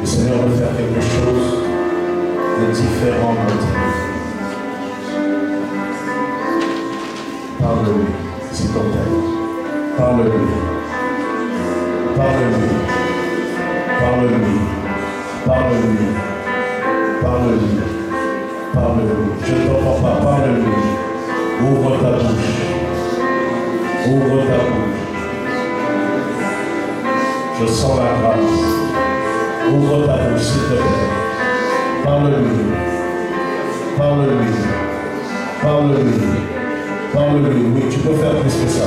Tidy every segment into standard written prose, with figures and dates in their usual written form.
Le Seigneur veut faire quelque chose de différent maintenant. Parle-lui, s'il te plaît. Parle-lui. Parle-lui. Parle-lui. Parle-lui. Parle-lui. Parle-lui. Je ne t'entends pas. Parle-lui. Ouvre ta bouche. Ouvre ta bouche. Je sens la grâce. Ouvre ta bouche, s'il te plaît. Parle-lui. Parle-lui. Parle-lui. Parle-lui. Oui, tu peux faire plus que ça.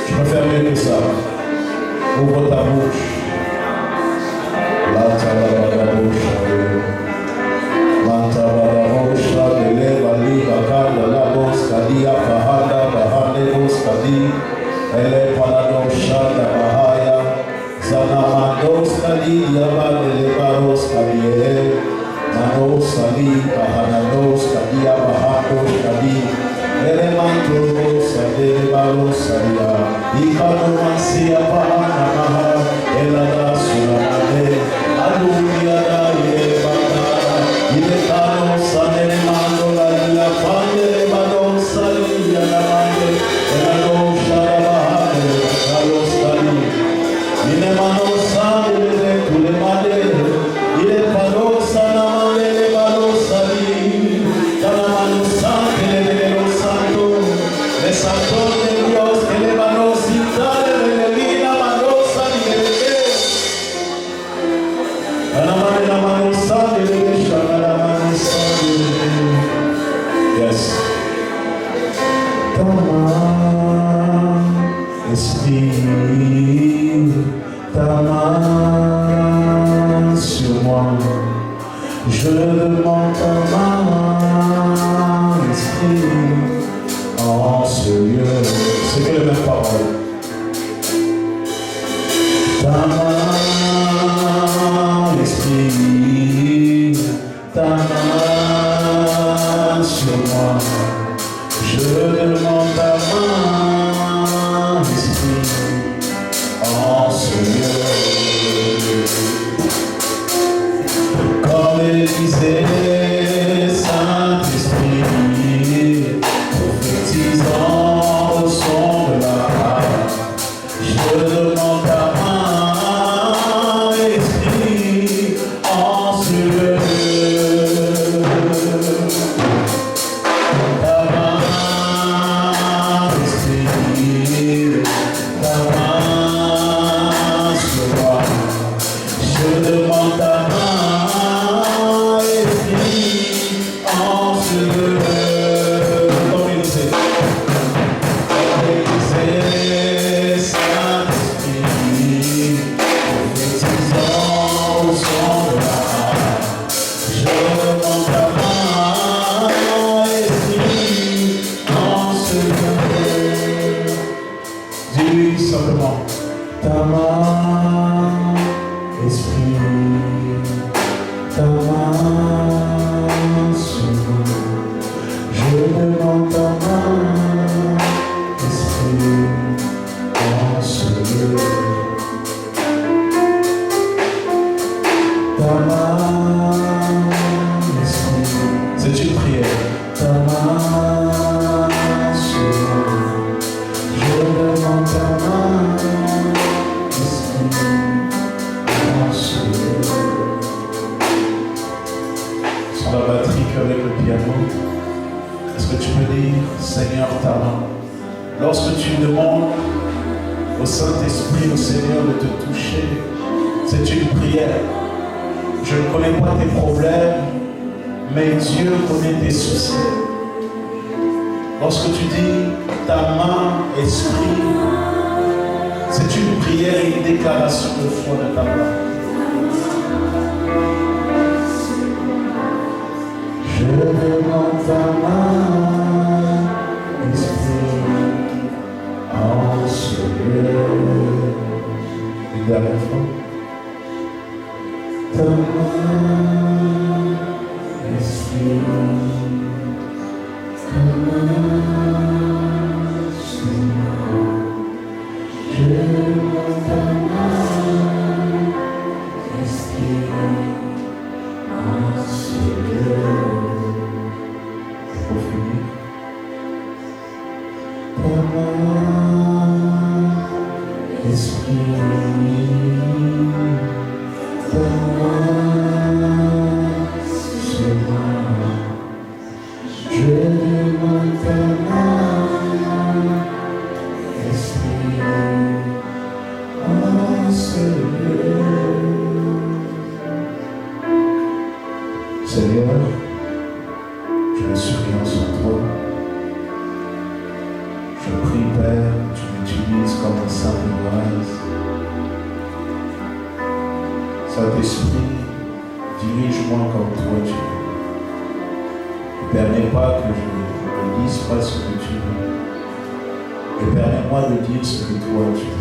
Tu peux faire mieux que ça. Ouvre ta bouche. La ta bouche. Je Seigneur, je me supplie sur toi. Je prie, Père, que tu m'utilises comme un Saint-Église. Saint-Esprit, dirige-moi comme toi tu veux. Ne permets pas que je ne dise pas ce que tu veux. Mais permets-moi de dire ce que toi tu veux.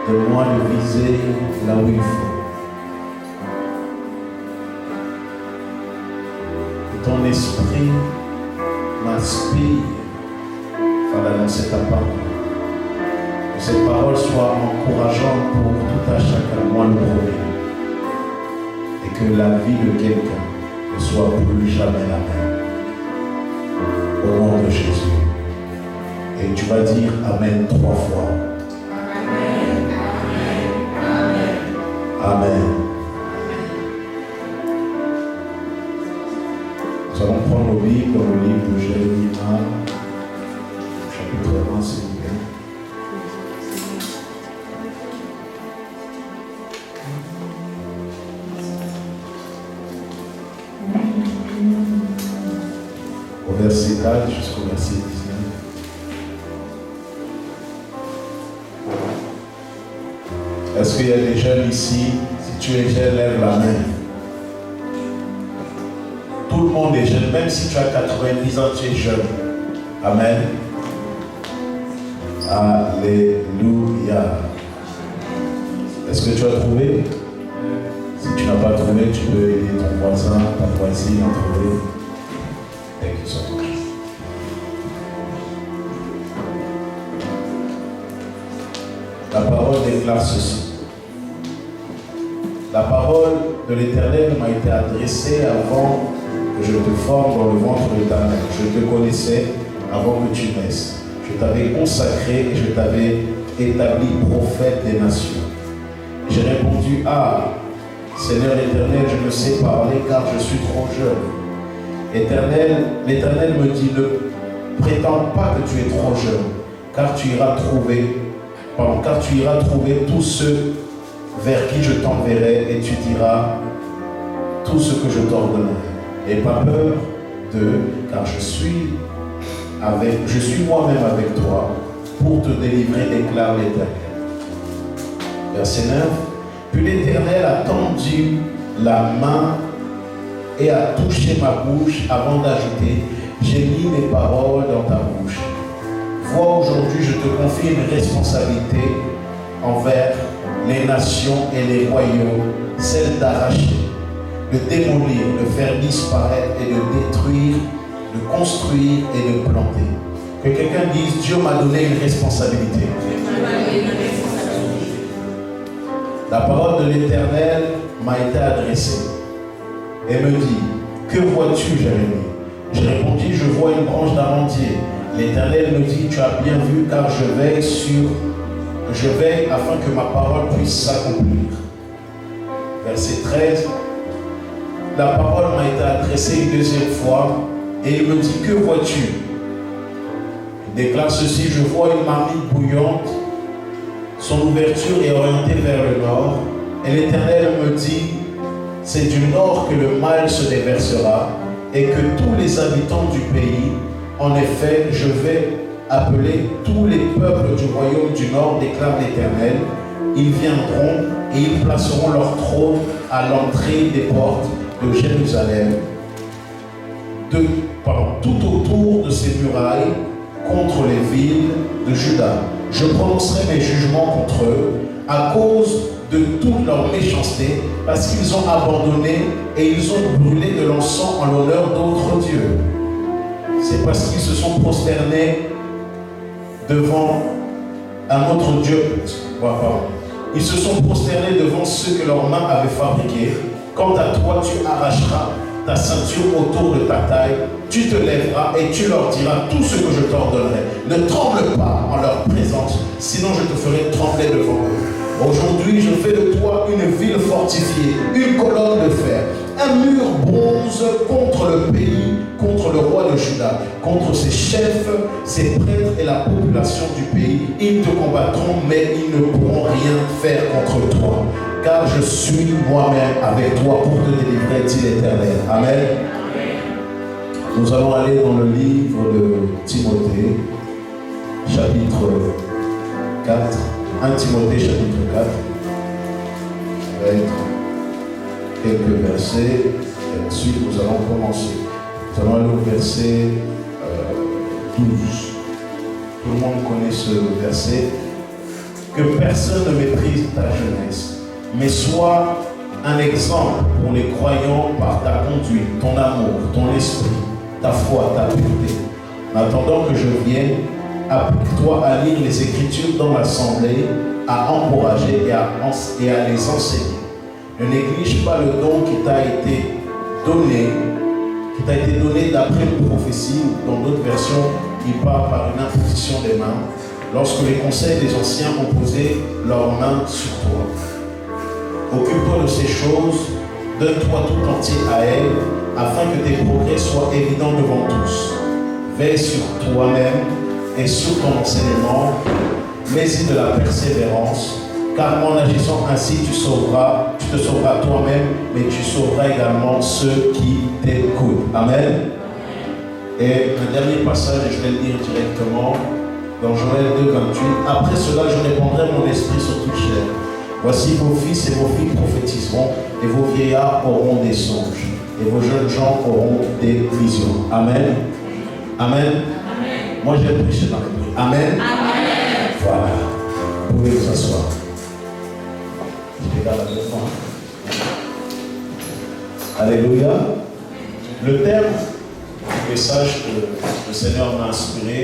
Donne-moi de viser là où il faut. Ton esprit m'inspire à annoncer ta parole. Que cette parole soit encourageante pour tout à chacun, moi le premier. Et que la vie de quelqu'un ne soit plus jamais la même. Au nom de Jésus. Et tu vas dire Amen 3 fois. Amen, Amen, Amen. Amen. Nous allons prendre nos Bibles dans le livre de Jérémie 1, chapitre 1, s'il vous plaît. Au verset 4 jusqu'au verset 19. Est-ce qu'il y a des jeunes ici? Si tu es jeune, lève la main. Tout le monde est jeune, même si tu as 90 ans, tu es jeune. Amen. Alléluia. Est-ce que tu as trouvé? Si tu n'as pas trouvé, tu peux aider ton voisin, ta voisine à trouver. Thank you so much. La parole déclare ceci. La parole de l'Éternel m'a été adressée avant que je te forme dans le ventre de ta mère. Je te connaissais avant que tu naisses. Je t'avais consacré et je t'avais établi prophète des nations. J'ai répondu, ah, Seigneur l'Éternel, je ne sais parler car je suis trop jeune. L'Éternel me dit, ne prétends pas que tu es trop jeune, car tu iras trouver tous ceux vers qui je t'enverrai et tu diras tout ce que je t'ordonnerai. N'aie pas peur d'eux, car je suis moi-même avec toi pour te délivrer, déclare l'Éternel. Verset 9. Puis l'Éternel a tendu la main et a touché ma bouche avant d'ajouter, j'ai mis mes paroles dans ta bouche. Vois, aujourd'hui, je te confie une responsabilité envers les nations et les royaumes, celle d'arracher, de démolir, de faire disparaître et de détruire, de construire et de planter. Que quelqu'un dise, Dieu m'a donné une responsabilité. La parole de l'Éternel m'a été adressée et me dit, que vois-tu, Jérémie? J'ai répondu, je vois une branche d'amandier. L'Éternel me dit, tu as bien vu, car je veille afin que ma parole puisse s'accomplir. Verset 13. La parole m'a été adressée une deuxième fois et il me dit, que vois-tu? Il déclare ceci, je vois une marmite bouillante, son ouverture est orientée vers le nord et l'Éternel me dit, c'est du nord que le mal se déversera et que tous les habitants du pays, en effet, je vais appeler tous les peuples du royaume du nord, déclare l'Éternel. Ils viendront et ils placeront leur trône à l'entrée des portes de Jérusalem, tout autour de ces murailles, contre les villes de Juda. Je prononcerai mes jugements contre eux à cause de toute leur méchanceté, parce qu'ils ont abandonné et ils ont brûlé de l'encens en l'honneur d'autres dieux. C'est parce qu'ils se sont prosternés devant un autre Dieu. Ils se sont prosternés devant ceux que leurs mains avaient fabriqués. Quant à toi, tu arracheras ta ceinture autour de ta taille tu te lèveras et tu leur diras tout ce que je t'ordonnerai. Ne tremble pas en leur présence, sinon je te ferai trembler devant eux. Aujourd'hui, je fais de toi une ville fortifiée, une colonne de fer, un mur bronze contre le pays, contre le roi de Juda, contre ses chefs, ses prêtres et la population du pays. Ils te combattront, mais ils ne pourront rien faire contre toi, car je suis moi-même avec toi pour te délivrer, dit l'Éternel. Amen. Nous allons aller dans le livre de Timothée, chapitre 4. 1 Timothée, chapitre 4. Avec quelques versets. Et ensuite, nous allons commencer. Nous allons aller au verset 12. Tout le monde connaît ce verset. Que personne ne méprise ta jeunesse, mais sois un exemple pour les croyants par ta conduite, ton amour, ton esprit, ta foi, ta pureté. En attendant que je vienne, applique-toi à lire les Écritures dans l'assemblée, à encourager et à les enseigner. Ne néglige pas le don qui t'a été donné d'après une prophétie, ou dans d'autres versions, il part par une imposition des mains, lorsque les conseils des anciens ont posé leurs mains sur toi. Occupe-toi de ces choses, donne-toi tout entier à elles, afin que tes progrès soient évidents devant tous. Veille sur toi-même et sur ton enseignement, mets-y de la persévérance, car en agissant ainsi, tu te sauveras toi-même, mais tu sauveras également ceux qui t'écoutent. Amen. Et un dernier passage, et je vais le dire directement, dans Joël 2, 28. Après cela, je répandrai mon esprit sur toute chair. Voici vos fils et vos filles prophétiseront, et vos vieillards auront des songes, et vos jeunes gens auront des visions. Amen. Amen. Amen. Moi, j'ai prêché dans les bruits. Amen. Amen. Voilà. Vous pouvez vous asseoir. Je regarde la deux fois. Alléluia. Le terme du message que le Seigneur m'a inspiré,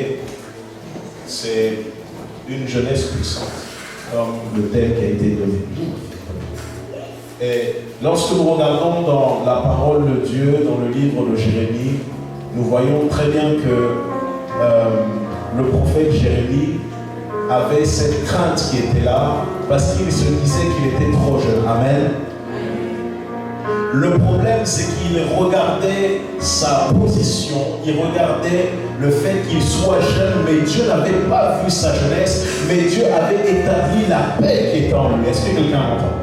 c'est une jeunesse puissante, comme le thème qui a été donné. Et lorsque nous regardons dans la parole de Dieu, dans le livre de Jérémie, nous voyons très bien que le prophète Jérémie avait cette crainte qui était là, parce qu'il se disait qu'il était trop jeune. Amen. Le problème, c'est qu'il regardait sa position, il regardait le fait qu'il soit jeune, mais Dieu n'avait pas vu sa jeunesse, mais Dieu avait établi la paix qui était en lui. Est-ce que quelqu'un m'entend?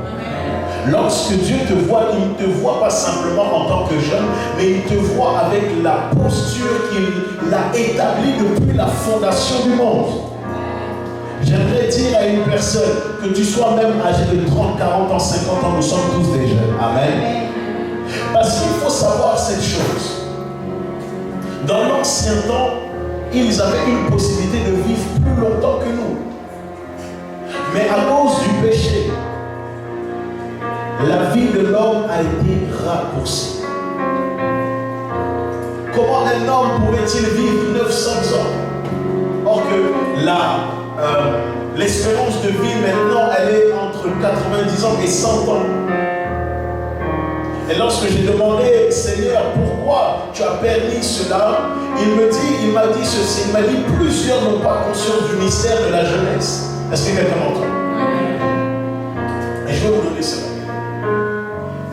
Lorsque Dieu te voit, il ne te voit pas simplement en tant que jeune, mais il te voit avec la posture qu'il a établie depuis la fondation du monde. J'aimerais dire à une personne, que tu sois même âgé de 30, 40 ans, 50 ans, nous sommes tous des jeunes. Amen. Parce qu'il faut savoir cette chose. Dans l'ancien temps, ils avaient une possibilité de vivre plus longtemps que nous. Mais à cause du péché, la vie de l'homme a été raccourcie. Comment un homme pouvait-il vivre 900 ans? Or que l'espérance de vie maintenant, elle est entre 90 ans et 100 ans. Et lorsque j'ai demandé, Seigneur, pourquoi tu as permis cela, il m'a dit ceci, il m'a dit, plusieurs n'ont pas conscience du mystère de la jeunesse. Est-ce que quelqu'un m'entend? Et je vais vous donner cela.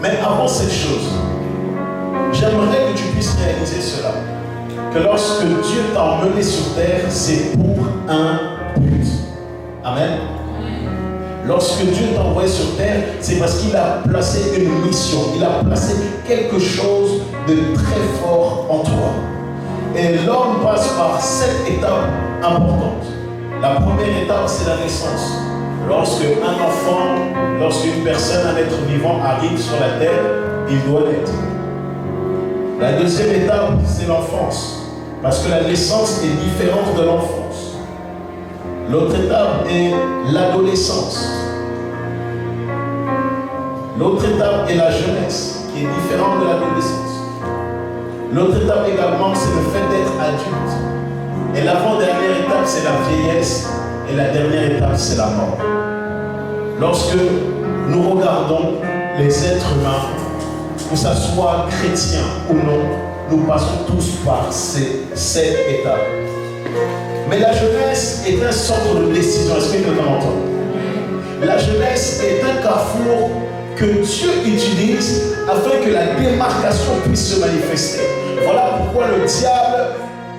Mais avant cette chose, j'aimerais que tu puisses réaliser cela. Que lorsque Dieu t'a emmené sur terre, c'est pour un but. Amen. Lorsque Dieu t'a envoyé sur terre, c'est parce qu'il a placé une mission. Il a placé quelque chose de très fort en toi. Et l'homme passe par 7 étapes importantes. La première étape, c'est la naissance. Lorsqu'une personne, un être vivant arrive sur la terre, il doit naître. La deuxième étape, c'est l'enfance. Parce que la naissance est différente de l'enfance. L'autre étape est l'adolescence. L'autre étape est la jeunesse, qui est différente de l'adolescence. L'autre étape également, c'est le fait d'être adulte. Et l'avant-dernière étape, c'est la vieillesse. Et la dernière étape, c'est la mort. Lorsque nous regardons les êtres humains, que ce soit chrétiens ou non, nous passons tous par ces 7 étapes. Mais la jeunesse est un centre de décision. Est-ce que tu m'entends? La jeunesse est un carrefour que Dieu utilise afin que la démarcation puisse se manifester. Voilà pourquoi le diable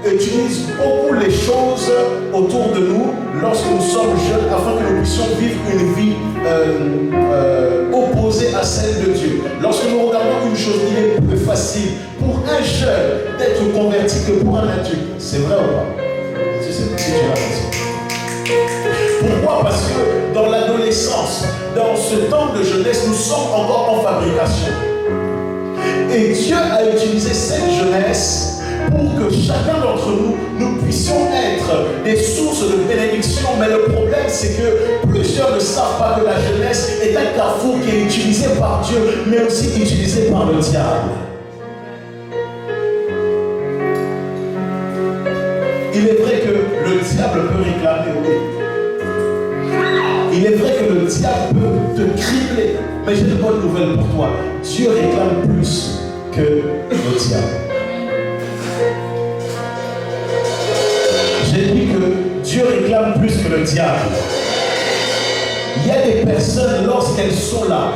utilise beaucoup les choses autour de nous lorsque nous sommes jeunes afin que nous puissions vivre une vie opposée à celle de Dieu. Lorsque nous regardons une chose, il est plus facile pour un jeune d'être converti que pour un adulte. C'est vrai ou pas? Si tu l'as pensé. Pourquoi? Parce que dans l'adolescence, dans ce temps de jeunesse, nous sommes encore en fabrication. Et Dieu a utilisé cette jeunesse pour que chacun d'entre nous, nous puissions être des sources de bénédiction. Mais le problème, c'est que plusieurs ne savent pas que la jeunesse est un carrefour qui est utilisé par Dieu, mais aussi utilisé par le diable. Il est vrai que le diable peut réclamer, oui. Il est vrai que le diable peut te cribler. Mais j'ai une bonne nouvelle pour toi. Dieu réclame plus que le diable. J'ai dit que Dieu réclame plus que le diable. Il y a des personnes, lorsqu'elles sont là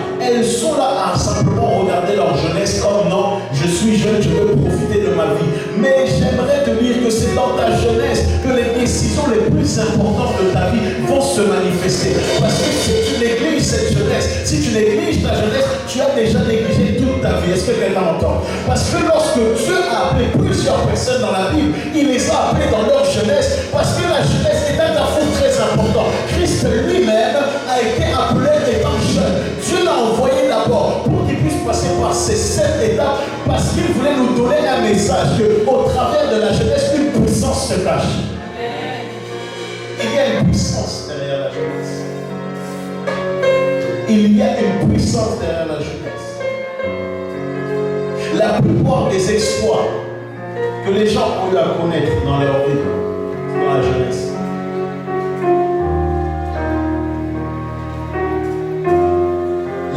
à simplement regarder leur jeunesse comme non, je suis jeune, je veux profiter de ma vie. Mais j'aimerais te dire que c'est dans ta jeunesse que les décisions les plus importantes de ta vie vont se manifester. Parce que si tu négliges cette jeunesse, si tu négliges ta jeunesse, tu as déjà négligé toute ta vie. Est-ce que quelqu'un m'entend? Parce que lorsque Dieu a appelé plusieurs personnes dans la Bible, il les a appelés dans leur jeunesse, parce que la jeunesse est un carrefour très important. Christ lui-même a été appelé étant jeune. Dieu l'a envoyé d'abord pour qu'il puisse passer par ces 7 étapes, parce qu'il voulait nous donner un message qu'au travers de la jeunesse, une puissance se cache. Il y a une puissance derrière la jeunesse. Il y a une puissance derrière la jeunesse. La plupart des exploits que les gens ont eu à connaître dans leur vie, dans la jeunesse,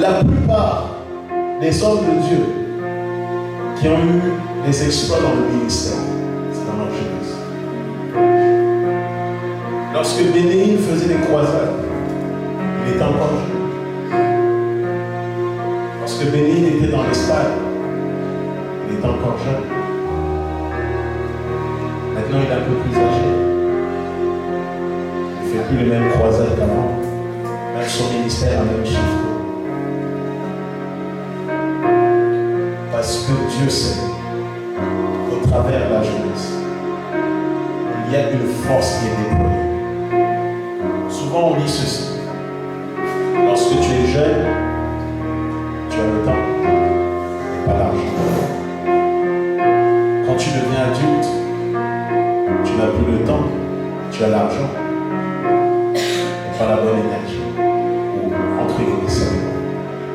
la plupart des hommes de Dieu qui ont eu des exploits dans le ministère, c'est dans leur jeunesse. Lorsque Bénéine faisait des croisades, il était encore jeune. Lorsque Bénéine était dans l'Espagne, il était encore jeune. Maintenant, il est un peu plus âgé. Il ne fait plus les mêmes croisades qu'avant. Même son ministère a même chiffre. Parce que Dieu sait qu'au travers de la jeunesse, il y a une force qui est déployée. Souvent on dit ceci: lorsque tu es jeune, tu as le temps et pas l'argent. Quand tu deviens adulte, tu n'as plus le temps, tu as l'argent et pas la bonne énergie. Ou entre guillemets seulement.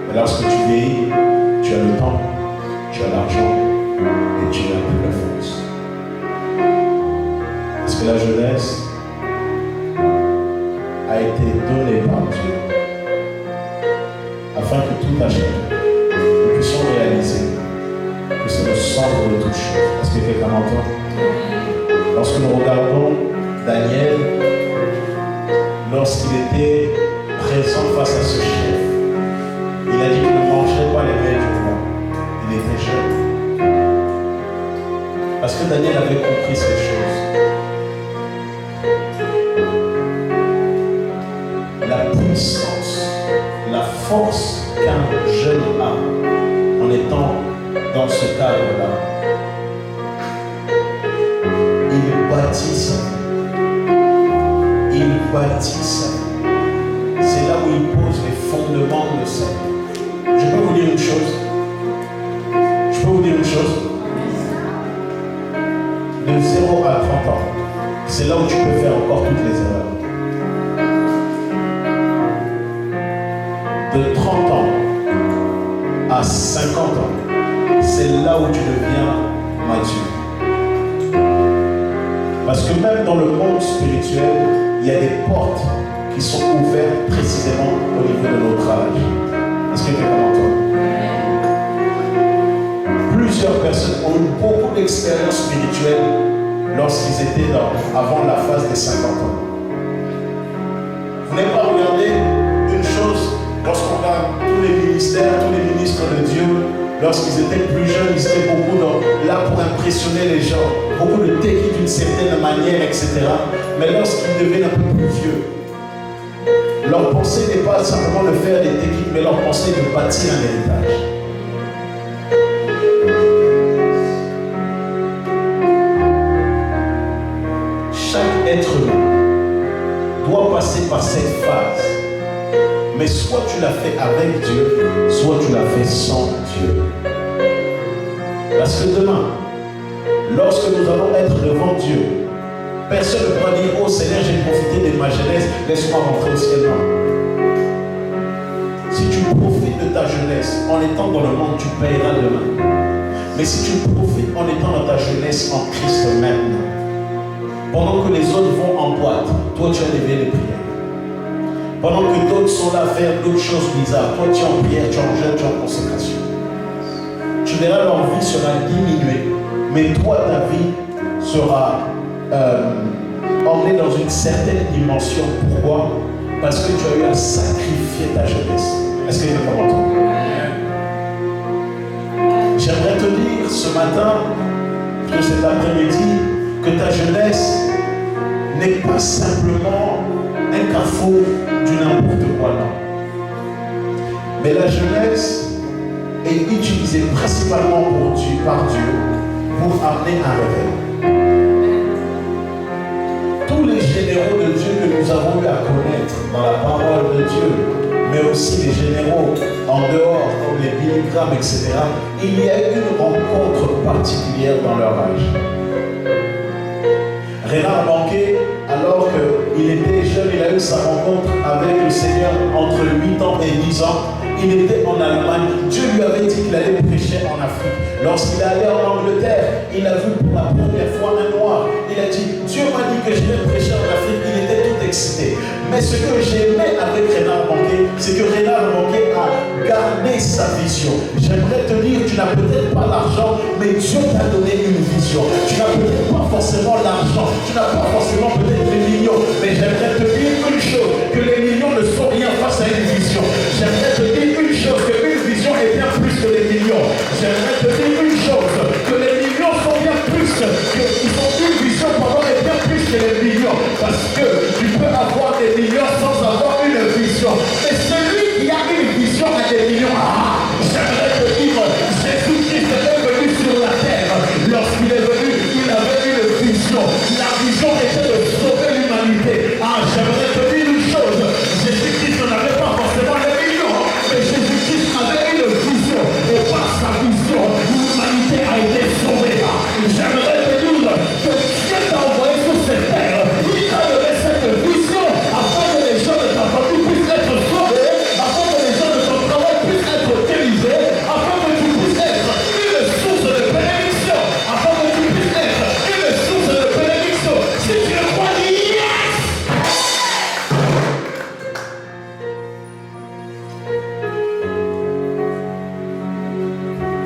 Mais lorsque tu vieillis, tu as le temps, tu as l'argent et tu n'as plus la force. Parce que la jeunesse a été donnée par Dieu afin que tout à chacun nous puissions réaliser que c'est le centre de toute chose. Est-ce que quelqu'un m'entend? Lorsque nous regardons Daniel, lorsqu'il était présent face à ce chef, il a dit qu'il ne mangerait pas les mains du roi. Il était jeune. Parce que Daniel avait compris cette chose. La puissance, la force qu'un jeune a en étant dans ce cadre-là, il bâtit sa vie. Il bâtit sa vie. C'est là où il pose les fondements de sa vie. Je peux vous dire une chose. Je peux vous dire une chose. De 0 à 30 ans, c'est là où tu peux faire encore toutes les erreurs. De 30 ans à 50 ans, c'est là où tu deviens mature. Parce que même dans le monde spirituel, il y a des portes qui sont ouvertes précisément au niveau de notre âge. Est-ce que quelqu'un m'entend? Plusieurs personnes ont eu beaucoup d'expériences spirituelles lorsqu'ils étaient avant la phase des 50 ans. Vous n'avez pas regardé une chose, lorsqu'on regarde tous les ministères, tous les ministres de Dieu, lorsqu'ils étaient plus jeunes, ils étaient beaucoup là pour impressionner les gens, beaucoup de techniques d'une certaine manière, etc. Mais lorsqu'ils deviennent un peu plus vieux, leur pensée n'est pas simplement de faire des techniques, mais leur pensée est de bâtir un héritage. Chaque être humain doit passer par cette phase. Mais soit tu l'as fait avec Dieu, soit tu l'as fait sans Dieu. Parce que demain, lorsque nous allons être devant Dieu, personne ne pourra dire, oh Seigneur, j'ai profité de ma jeunesse, laisse-moi rentrer au ciel. Si tu profites de ta jeunesse en étant dans le monde, tu paieras demain. Mais si tu profites en étant dans ta jeunesse en Christ maintenant, pendant que les autres vont en boîte, toi tu as des prières. Pendant que d'autres sont là à faire d'autres choses bizarres, toi tu es en prière, tu es en jeûne, tu es en consécration. Tu verras leur vie sera diminuée, mais toi ta vie sera emmenée dans une certaine dimension. Pourquoi? Parce que tu as eu à sacrifier ta jeunesse. Est-ce que tu as entendu? J'aimerais te dire ce matin, que cet après-midi, que ta jeunesse n'est pas simplement un carrefour du n'importe quoi, non. Mais la jeunesse est utilisée principalement par Dieu pour amener un réveil. Tous les généraux de Dieu que nous avons eu à connaître dans la parole de Dieu, mais aussi les généraux en dehors, comme les Billy Graham, etc., il y a eu une rencontre particulière dans leur âge. Renard Banquet, alors qu'il était jeune, il a eu sa rencontre avec le Seigneur entre 8 ans et 10 ans. Il était en Allemagne. Dieu lui avait dit qu'il allait prêcher en Afrique. Lorsqu'il est allé en Angleterre, il a vu pour la première fois un noir. Il a dit, Dieu m'a dit que je vais prêcher en Afrique. Il était tout excité. Mais ce que j'aimais avec Renard Banquet, c'est que Renard Banquet a gardé sa vision. J'aimerais te dire, tu n'as peut-être pas l'argent, mais Dieu t'a donné une vision. Tu n'as peut-être pas forcément l'argent, tu n'as pas forcément peut-être les millions, mais j'aimerais te dire une chose, que les millions ne sont rien face à une vision. J'aimerais te dire une chose, que une vision est bien plus que les millions. J'aimerais te dire une chose, que les millions sont bien plus, qu'ils sont une vision, pardon, est bien plus que les millions. Parce que tu peux avoir des millions sans avoir une vision. Mais celui qui a une vision a des millions. J'aimerais te dire, Jésus-Christ est venu sur la terre. Lorsqu'il est venu, il avait une vision. La vision était de sauver l'humanité. J'aimerais te dire une chose. Jésus-Christ n'avait pas forcément les millions, mais Jésus-Christ avait une vision. Et par sa vision, l'humanité a été sauvée. J'aimerais te dire que Dieu t'a envoyé sur cette terre. Il t'a donné cette vision afin que les gens de ta famille puissent être sauvés, afin que les gens de ton travail puissent être utilisés, afin que tu puisses être une source de bénédiction, afin que tu puisses être une source de bénédiction. Si tu le crois, dis yes!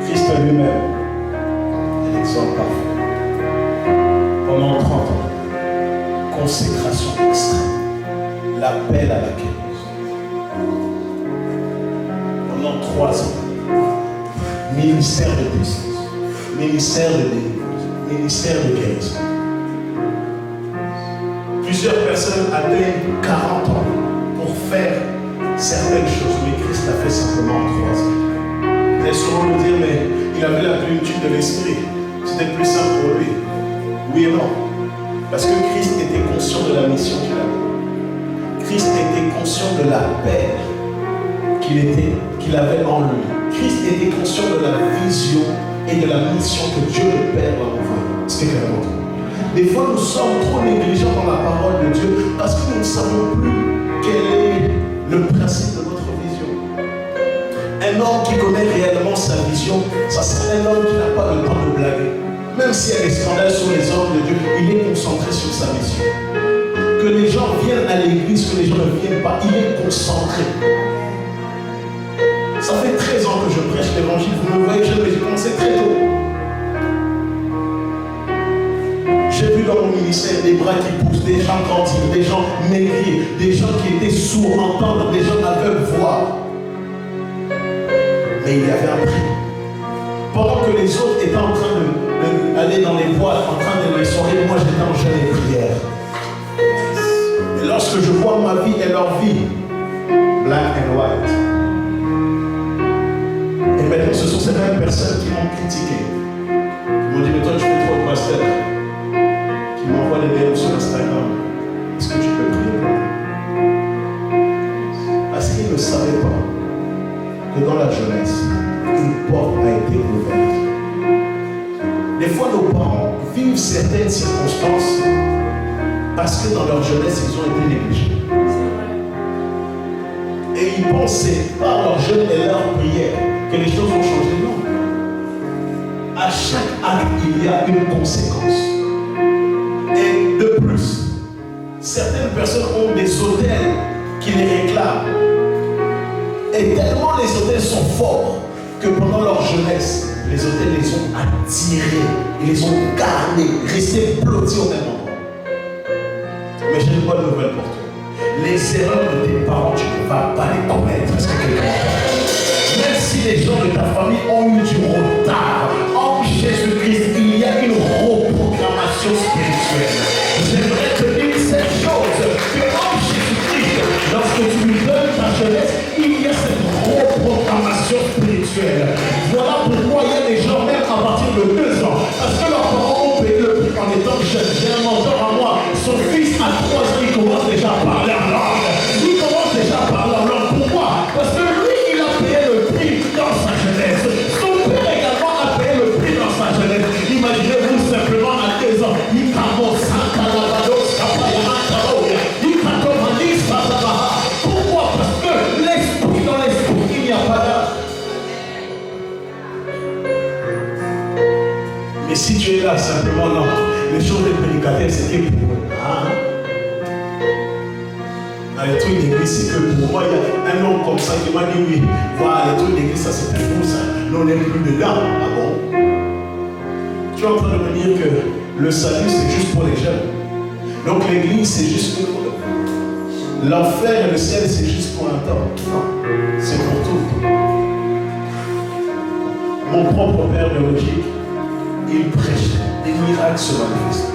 Christ lui-même est l'exemple parfait. Pendant 30 ans, consécration extrême, l'appel à la quête. Pendant 3 ans, ministère de puissance, ministère de délivrance, ministère de guérison. Plusieurs personnes atteignent 40 ans pour faire certaines choses, mais Christ l'a fait simplement en 3 ans. Vous allez souvent me dire, mais il avait la plénitude de l'esprit. C'était plus simple pour lui. Oui et non. Parce que Christ était conscient de la mission qu'il avait. Christ était conscient de la paix qu'il avait en lui. Christ était conscient de la vision et de la mission que Dieu le Père va envoyer. C'est clairement tout. Des fois, nous sommes trop négligents dans la parole de Dieu parce que nous ne savons plus quel est le principe de notre vision. Un homme qui connaît réellement sa vision, ça serait un homme qui n'a pas le temps de blaguer. Même s'il y a des scandales sur les hommes de Dieu, il est concentré sur sa mission. Que les gens viennent à l'église, que les gens ne viennent pas, il est concentré. Ça fait 13 ans que je prêche l'évangile, vous me voyez jeune, mais j'ai commencé très tôt. vomissait, des bras qui poussent, des gens grandir, des gens maigrir, des gens qui étaient sourds entendre, des gens aveugles voir. Mais il y avait un prix. Pendant que les autres étaient en train d'aller dans les boîtes, en train de les soirées, moi j'étais en jeûne et prière. Et lorsque je vois ma vie et leur vie, black and white, et maintenant ce sont ces mêmes personnes qui m'ont critiqué, qui m'ont dit, mais toi tu fais trop de pasteur, qui m'envoient des DM sur Instagram, est-ce que tu peux prier pour moi? Parce qu'ils ne savaient pas que dans la jeunesse, une porte a été ouverte. Des fois, nos parents vivent certaines circonstances parce que dans leur jeunesse, ils ont été négligés. Et ils pensaient, par leur jeûne et leur prière, que les choses ont changé. Non. À chaque acte, il y a une conséquence. Et de plus, certaines personnes ont des hôtels qui les réclament. Et tellement les hôtels sont forts que pendant leur jeunesse, les hôtels les ont attirés, ils les ont gardés, restés blottis au même endroit. Mais j'ai une bonne nouvelle pour toi. Les erreurs de tes parents, tu ne vas pas les commettre. Est-ce que quelqu'un m'entend? Même si les gens de ta famille ont eu du retard, en Jésus-Christ, il y a une reprogrammation spirituelle. J'aimerais te dire cette chose, que en Jésus-Christ, lorsque tu lui donnes ta jeunesse, il y a cette reprogrammation spirituelle. Voilà pourquoi il y a des gens, même à partir de 2 ans, parce que leurs parents ont payé le prix en étant jeunes. J'ai un mentor à moi, son fils à 3 ans, il commence déjà à parler en langue. Il commence déjà à parler en langue. Pourquoi? Parce que lui, il a payé le prix dans sa jeunesse. Son père également a payé le prix dans sa jeunesse. Imaginez-vous simplement à 2 ans, il commence à pourquoi? Parce que l'esprit dans l'esprit, il n'y a pas d'âge. Mais si tu es là simplement, non, les choses de prédicateurs, c'était pour eux. Dans les trucs d'église, c'est que pour moi, il y a un homme comme ça qui m'a dit oui, voilà, les trucs d'église, ça c'est pour vous, ça. Nous on n'est plus dedans. Ah bon? Tu es en train de me dire que le salut c'est juste pour les jeunes. Donc l'église c'est juste pour eux. L'enfer et le ciel, c'est juste pour un temps. Non, c'est pour tout. Mon propre père biologique, il prêche, des miracles se manifestent.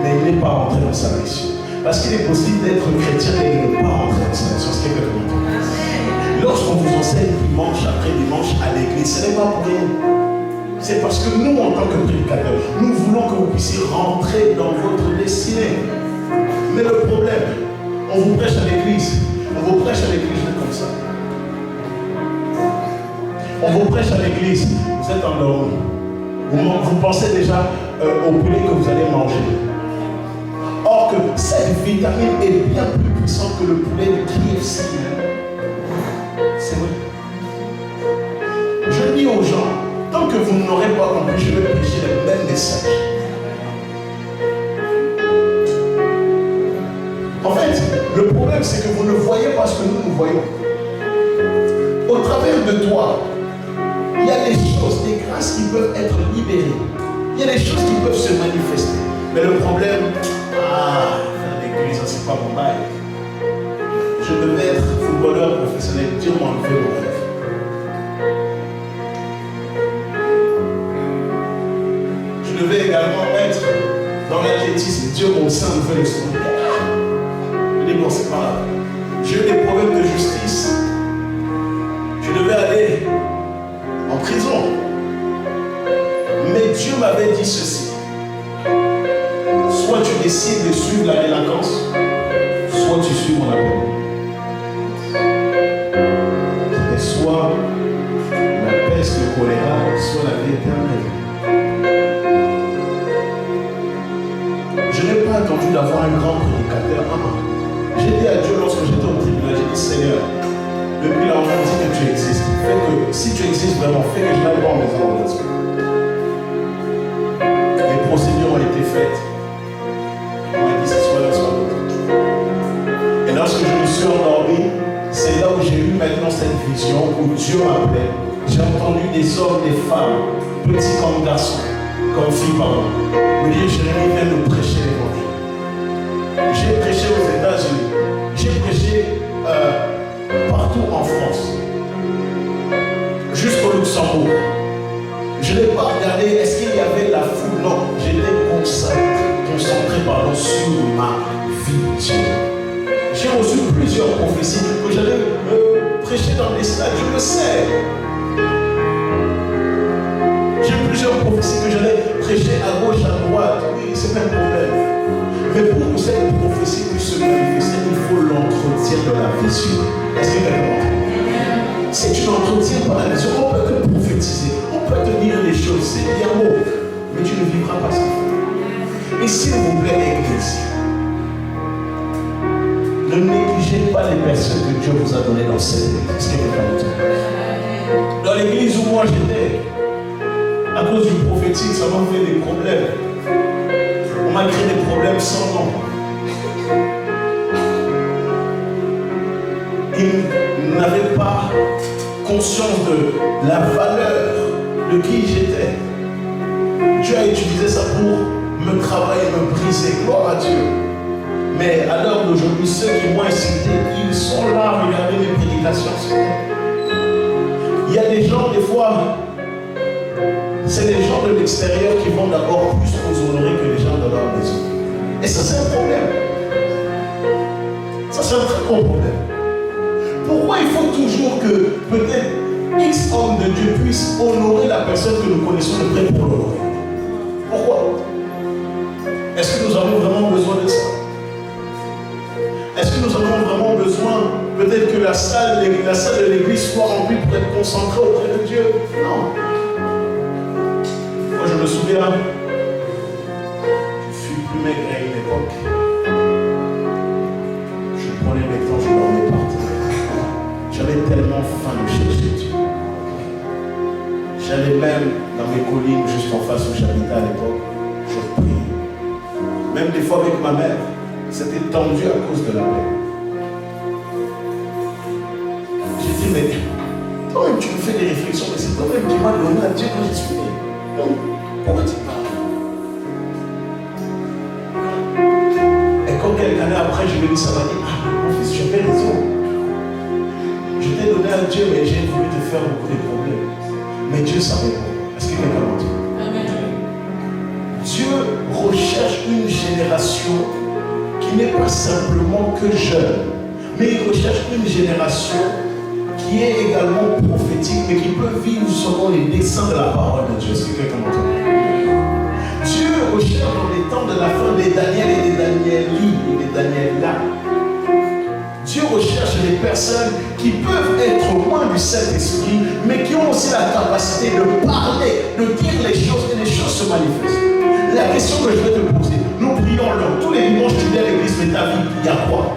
Mais il n'est pas rentré dans sa mission. Parce qu'il est possible d'être chrétien et de ne pas rentrer dans sa mission. C'est quelque chose de lorsqu'on vous enseigne dimanche après dimanche à l'église, ce n'est pas pour rien. C'est parce que nous, en tant que prédicateurs, nous voulons que vous puissiez rentrer dans votre destinée. Mais le problème, on vous prêche à l'église. On vous prêche à l'église comme ça. On vous prêche à l'église. Vous êtes endormi. Vous pensez déjà au poulet que vous allez manger. Or que cette vitamine est bien plus puissante que le poulet de KFC. C'est vrai. Je dis aux gens, tant que vous n'aurez pas compris, je vais prêcher le même message. En fait, le problème c'est que vous ne voyez pas ce que nous voyons. Au travers de toi, il y a des choses, des grâces qui peuvent être libérées. Il y a des choses qui peuvent se manifester. Mais le problème, l'église, c'est pas mon bail. Je devais être footballeur professionnel. Dieu m'a enlevé mon rêve. Je devais également être dans l'athlétisme. Dieu m'a aussi enlevé le sport. Je dis bon, c'est pas grave. J'ai eu des problèmes de justice. Je devais aller en prison. Mais Dieu m'avait dit ceci. Soit tu décides de suivre la délinquance, soit tu suis mon appel. Et soit la peste, le choléra, soit la vie éternelle. Je n'ai pas attendu d'avoir un grand prédicateur. J'ai dit à Dieu lorsque j'étais au tribunal, j'ai dit Seigneur, depuis là on m'a dit que tu existes. Fais que si tu existes vraiment, fais que je n'aille pas en maison en respect. Les procédures ont été faites. On m'a dit c'est soit l'un, soit l'autre. Et lorsque je me suis endormi, c'est là où j'ai eu maintenant cette vision où Dieu m'appelait. J'ai entendu des hommes, des femmes, petits comme garçons, comme filles, pardon, me dire Jérémie, viens nous prêcher l'évangile. J'ai prêché aux États-Unis. J'ai prêché partout en France. Jusqu'au Luxembourg. Je n'ai pas regardé est-ce qu'il y avait la foule. Non, j'étais concentré sur ma vie. J'ai reçu plusieurs prophéties que j'allais prêcher dans les stades, je le sais. J'ai plusieurs prophéties que j'allais prêcher à gauche, à droite. Oui, c'est pas un problème. Mais pour que cette prophétie puisse se manifester, il faut l'entretien de la vision. Est-ce que quelqu'un si tu n'entretiens pas la vision, on peut te prophétiser, on peut te dire des choses, c'est bien beau, mais tu ne vivras pas ça. Et s'il vous plaît, Église, ne négligez pas les personnes que Dieu vous a données dans cette église. Est-ce que quelqu'un dit? Dans l'église où moi j'étais, à cause du prophétique, ça m'a fait des problèmes. On m'a créé des problèmes sans nom. Ils n'avaient pas conscience de la valeur de qui j'étais. Dieu a utilisé ça pour me travailler, me briser. Gloire à Dieu. Mais à l'heure d'aujourd'hui, ceux qui m'ont insulté, ils sont là, regardez mes prédications. Il y a des gens, des fois, c'est les gens de l'extérieur qui vont d'abord plus vous honorer que les gens de leur maison. Et ça, c'est un problème. Ça, c'est un très gros problème. Pourquoi il faut toujours que peut-être X homme de Dieu puisse honorer la personne que nous connaissons de près pour l'honorer? Pourquoi? Est-ce que nous avons vraiment besoin de ça? Est-ce que nous avons vraiment besoin peut-être que la salle de l'église soit remplie pour être concentrée auprès de Dieu? Non. Moi je me souviens, je fus plus maigre à une époque. Je prenais mes temps, je dormais par terre. J'avais tellement faim de chercher Dieu. J'allais même dans mes collines juste en face où j'habitais à l'époque. Je priais. Même des fois avec ma mère. C'était tendu à cause de la paix. J'ai dit, mais toi-même tu me fais des réflexions, mais c'est toi-même qui m'as donné à Dieu quand je suis né. Donc, pourquoi tu parles? Et quand quelques années après, je me dis, ça m'a dit, ah, mon fils, tu avais raison. Je t'ai donné à Dieu, mais j'ai voulu te faire beaucoup de problèmes. Mais Dieu savait pas. Est-ce que quelqu'un m'a dit? Dieu recherche une génération qui n'est pas simplement que jeune, mais il recherche une génération qui est également prophétique, mais qui peut vivre selon les desseins de la parole de Dieu. Est-ce que quelqu'un m'entend? Dieu recherche dans les temps de la fin des Daniel et des Danieli et des Daniela. Dieu recherche les personnes qui peuvent être loin du Saint-Esprit, mais qui ont aussi la capacité de parler, de dire les choses, et les choses se manifestent. La question que je vais te poser, nous prions là, tous les dimanches tu viens à l'église, mais ta vie, il y a quoi?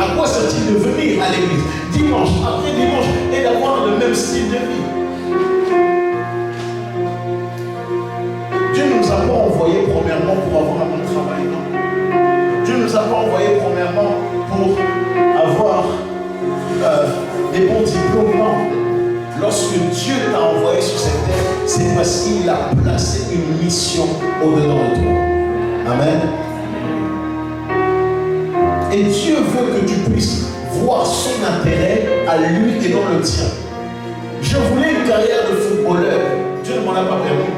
À quoi sert-il de venir à l'église dimanche après dimanche et d'avoir le même style de vie? Dieu ne nous a pas envoyés premièrement pour avoir un bon travail, non. Dieu ne nous a pas envoyés premièrement pour avoir des bons diplômes, non. Lorsque Dieu t'a envoyé sur cette terre, c'est parce qu'il a placé une mission au-dedans de toi. Amen. Et Dieu veut que tu puisses voir son intérêt à lui et non le tien. Je voulais une carrière de footballeur. Dieu ne m'en a pas permis.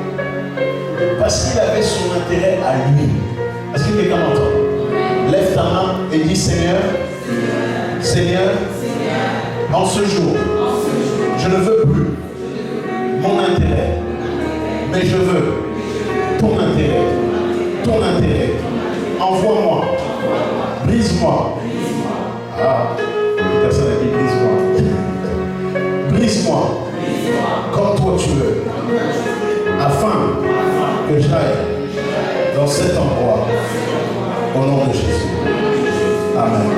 Parce qu'il avait son intérêt à lui. Est-ce que quelqu'un m'entend? Lève ta main et dis, Seigneur, Seigneur, en ce jour, je ne veux plus mon intérêt, mais je veux ton intérêt. Ton intérêt. Envoie-moi. Brise-moi. Ah, personne n'a dit brise-moi. Brise-moi. Comme toi tu veux. Afin que j'aille dans cet endroit. Au nom de Jésus. Amen.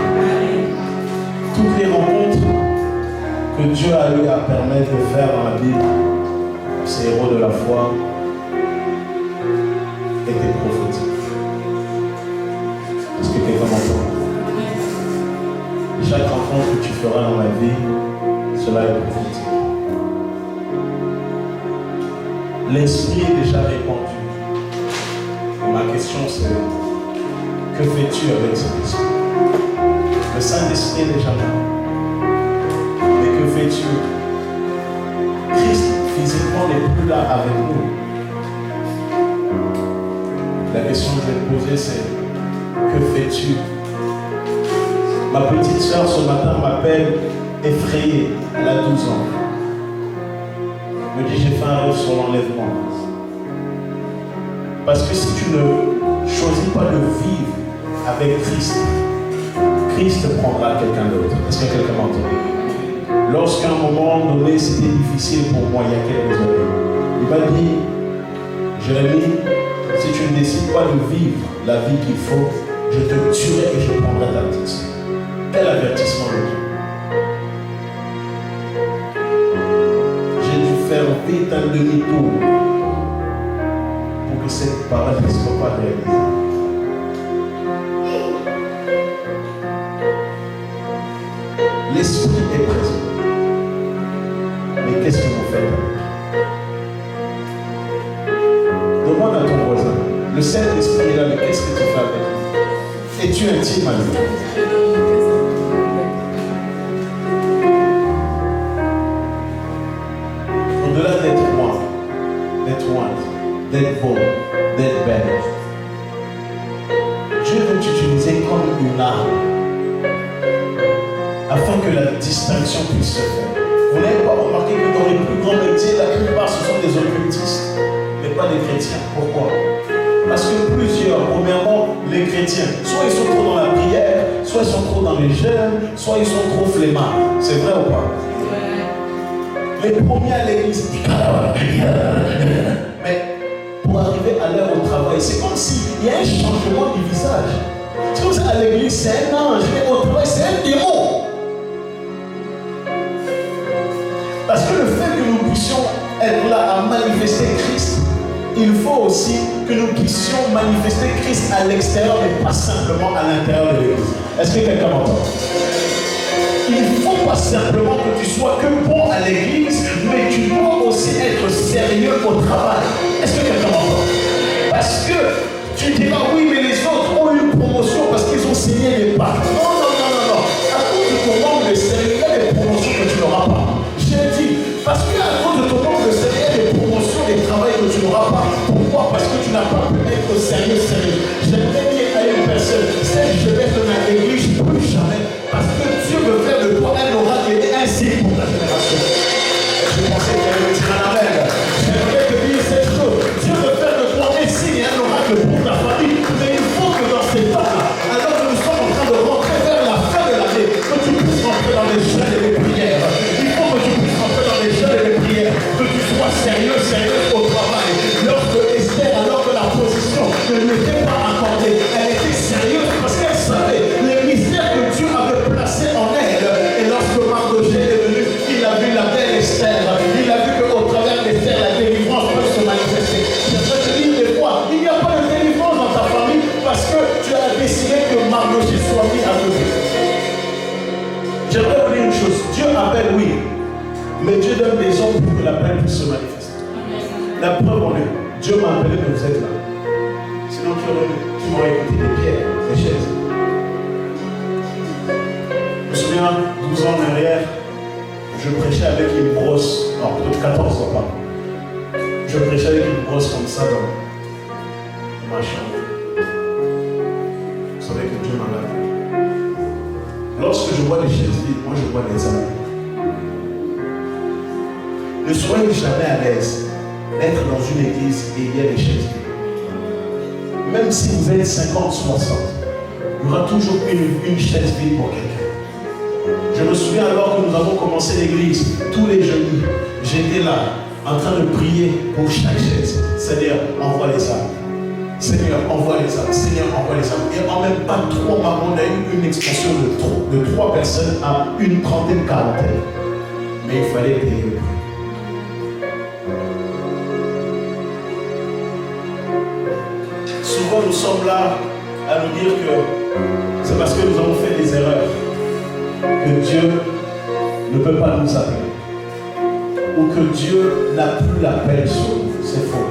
Toutes les rencontres que Dieu a eu à permettre de faire dans la Bible, ces héros de la foi, étaient prophétiques. Est-ce que quelqu'un m'entend? Chaque rencontre que tu feras dans la vie, cela est prophétique. L'Esprit est déjà répandu. Et ma question c'est, que fais-tu avec cet esprit? Le Saint-Esprit est déjà là. Mais que fais-tu? Christ physiquement n'est plus là avec nous. La question que je vais te poser c'est, que fais-tu? Ma petite soeur ce matin m'appelle effrayée, elle a 12 ans. Elle me dit j'ai fait un rêve sur l'enlèvement. Parce que si tu ne choisis pas de vivre avec Christ, Christ te prendra quelqu'un d'autre. Est-ce que quelqu'un m'entend? Lorsqu'à un moment donné c'était difficile pour moi il y a quelques années, il m'a dit, Jérémie, si tu ne décides pas de vivre la vie qu'il faut, je te tuerai et je prendrai ta petite soeur. Quel avertissement de Dieu. J'ai dû faire vite un demi-tour pour que cette parole ne soit pas réalisée. L'esprit est présent. Mais qu'est-ce que vous faites avec? Demande à ton voisin. Le Saint-Esprit est là, mais qu'est-ce que tu fais avec lui? Es-tu intime à lui? Au-delà d'être moi, d'être beau, d'être belle, Dieu veut t'utiliser comme une arme afin que la distinction puisse se faire. Vous n'avez pas remarqué que dans les plus grands métiers, la plupart ce sont des occultistes, mais pas des chrétiens. Pourquoi? Parce que plusieurs, premièrement, les chrétiens, soit ils sont trop dans la prière, soit ils sont trop dans les jeûnes, soit ils sont trop flemmards. C'est vrai ou pas? Les premiers à l'église, mais pour arriver à l'heure au travail, c'est comme s'il y a un changement du visage. C'est comme si à l'église c'est un ange, mais au travail c'est un démon. Parce que le fait que nous puissions être là à manifester Christ, il faut aussi que nous puissions manifester Christ à l'extérieur, mais pas simplement à l'intérieur de l'église. Est-ce que quelqu'un m'entend? Il ne faut pas simplement que tu sois que bon à l'église, mais tu dois aussi être sérieux au travail. Est-ce que quelqu'un m'entend? Parce que tu diras oui, mais les autres ont eu une promotion parce qu'ils ont signé les pas. Non. À cause de ton manque de sérieux, il y a des promotions que tu n'auras pas. J'ai dit, parce qu'à cause de ton manque de sérieux, il y a des promotions, des travails que tu n'auras pas. Pourquoi? Parce que tu n'as pas pu être sérieux. J'aimerais dire à une personne, je vais te dans l'église plus jamais. Parce que Dieu veut faire de toi un oracle et un signe pour ta génération. Je pensais qu'il y avait un petit amen. J'aimerais te dire cette chose. Dieu veut faire de toi un signe et un oracle pour ta famille. Mais il faut que dans ces temps-là, alors que nous sommes en train de rentrer vers la fin de l'année, que tu puisses rentrer dans les jeûnes et les prières. Il faut que tu puisses rentrer dans les jeûnes et les prières. Que tu sois sérieux au travail. Lorsque Esther, alors que la position ne lui était pas accordée, elle était sérieuse parce qu'elle savait les mystères que Dieu avait placés en elle. Et lorsque Mardochée est venu, il a vu la belle Esther. Il a vu qu'au travers d'Esther, la délivrance peut se manifester. Je te dis des fois, il n'y a pas de délivrance dans ta famille parce que tu as décidé que Mardochée soit mis à côté. J'aimerais vous dire une chose. Dieu appelle, oui, mais Dieu donne des hommes pour que l'appel puisse se manifester. La preuve en est, Dieu m'a appelé que vous êtes là. Sinon tu m'aurais écouté des pierres, des chaises. Je me souviens, 12 ans en arrière, je prêchais avec une brosse, non, peut-être 14 ans, pas. Je prêchais avec une brosse comme ça dans ma chambre. Vous savez que Dieu m'a appelé. Lorsque je vois les chaises vides, moi je vois les amis. Ne soyez jamais à l'aise d'être dans une église et il y a des chaises vides. Même si vous êtes 50, 60, il y aura toujours une chaise vide pour quelqu'un. Je me souviens alors que nous avons commencé l'église, tous les jeudis, j'étais là, en train de prier pour chaque chaise. Seigneur, envoie les âmes. Seigneur, envoie les âmes. Seigneur, envoie les âmes. Et en même pas 3 mois, on a eu une expansion de 3 personnes à une trentaine, quarantaine. Mais il fallait payer le prix. Souvent nous sommes là à nous dire que c'est parce que nous avons fait des erreurs que Dieu ne peut pas nous appeler ou que Dieu n'a plus l'appel sur nous. C'est faux.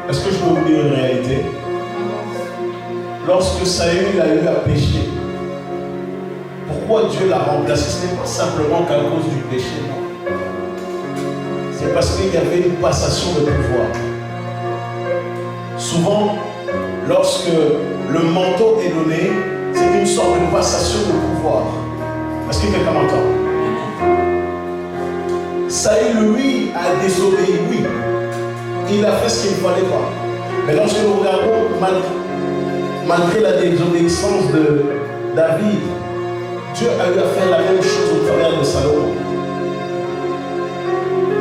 Est-ce que je peux vous dire une réalité? Lorsque Saül a eu à pécher, pourquoi Dieu l'a remplacé? Ce n'est pas simplement qu'à cause du péché, non. C'est parce qu'il y avait une passation de pouvoir. Souvent, lorsque le manteau est donné, c'est une sorte de passation de pouvoir. Est-ce que quelqu'un m'entend? Saül, lui, a désobéi, oui. Il a fait ce qu'il ne fallait pas. Mais lorsque nous regardons, malgré la désobéissance de David, Dieu a eu à faire la même chose au travers de Salomon.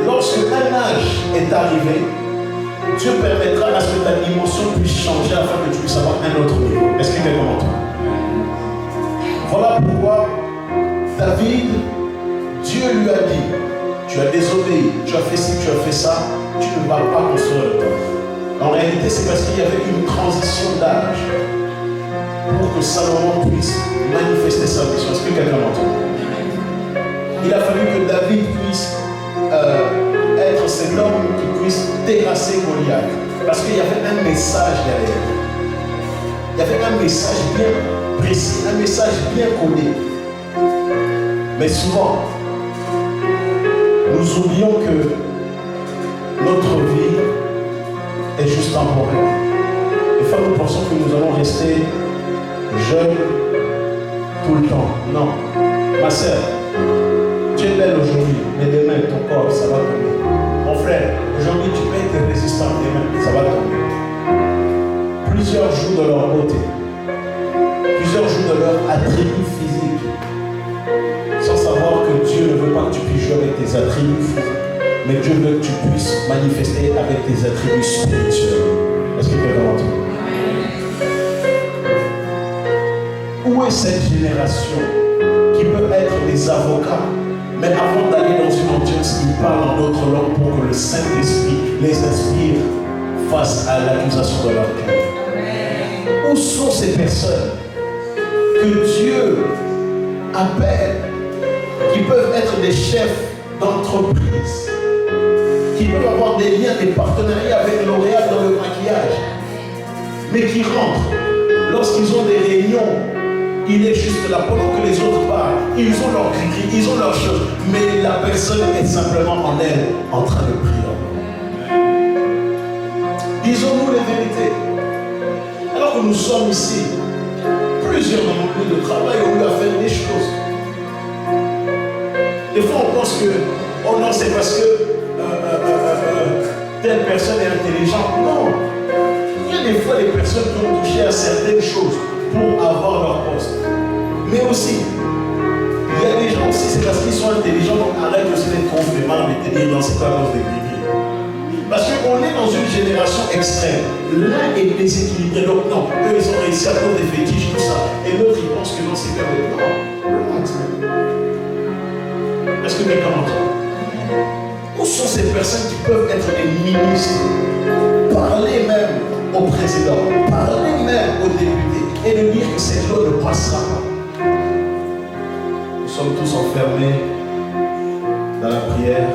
Lorsque un âge est arrivé, Dieu permettra à ce que ta dimension puisse changer afin que tu puisses avoir un autre niveau. Est-ce que quelqu'un m'entend? Voilà pourquoi David, Dieu lui a dit, tu as désobéi, tu as fait ci, tu as fait ça, tu ne vas pas construire le temple. En réalité, c'est parce qu'il y avait une transition d'âge pour que Salomon puisse manifester sa mission. Est-ce que quelqu'un m'entend? Il a fallu que David puisse être cet homme qui puisse terrasser Goliath. Parce qu'il y avait un message derrière. Il y avait un message bien précis, un message bien codé. Mais souvent, nous oublions que notre vie est juste temporaire. Des fois, nous pensons que nous allons rester jeunes tout le temps. Non. Ma sœur, tu es belle aujourd'hui, mais demain, ton corps, ça va tomber. Mon frère, aujourd'hui, tu peux être résistant, demain, ça va tomber. Plusieurs jouent de leur beauté. Plusieurs jouent de leur attribut physique. Sans savoir que Dieu ne veut pas que tu puisses jouer avec tes attributs physiques. Mais Dieu veut que tu puisses manifester avec tes attributs spirituels. Est-ce que quelqu'un m'entend? Où est cette génération qui peut être des avocats, mais avant d'aller dans une audience, ils parlent en d'autres langues pour que le Saint-Esprit les inspire face à l'accusation de leur cœur? Où sont ces personnes que Dieu appelle, qui peuvent être des chefs d'entreprise, qui peuvent avoir des liens, des partenariats avec L'Oréal dans le maquillage, mais qui rentrent lorsqu'ils ont des réunions? Il est juste là pendant que les autres parlent. Ils ont leur cri, ils ont leurs choses, mais la personne est simplement en elle, en train de prier. Disons-nous les vérités. Alors que nous sommes ici, plusieurs dans notre lieu de travail ont eu à faire des choses. Des fois, on pense que, oh non, c'est parce que telle personne est intelligente. Non. Il y a des fois des personnes qui ont touché à certaines choses pour avoir leur poste. Mais aussi, il y a des gens aussi, c'est parce qu'ils sont intelligents, donc arrête aussi d'être complètement et de dire dans ces cas de griller. Parce qu'on est dans une génération extrême. L'un est déséquilibré, donc non, eux ils ont réussi à faire des fétiches, tout ça. Et l'autre il pense que non, c'est comme non. Est-ce que quelqu'un m'entend? Où sont ces personnes qui peuvent être des ministres, parler même au président, parler même aux députés et de dire que cette loi ne passera pas? Nous sommes tous enfermés dans la prière,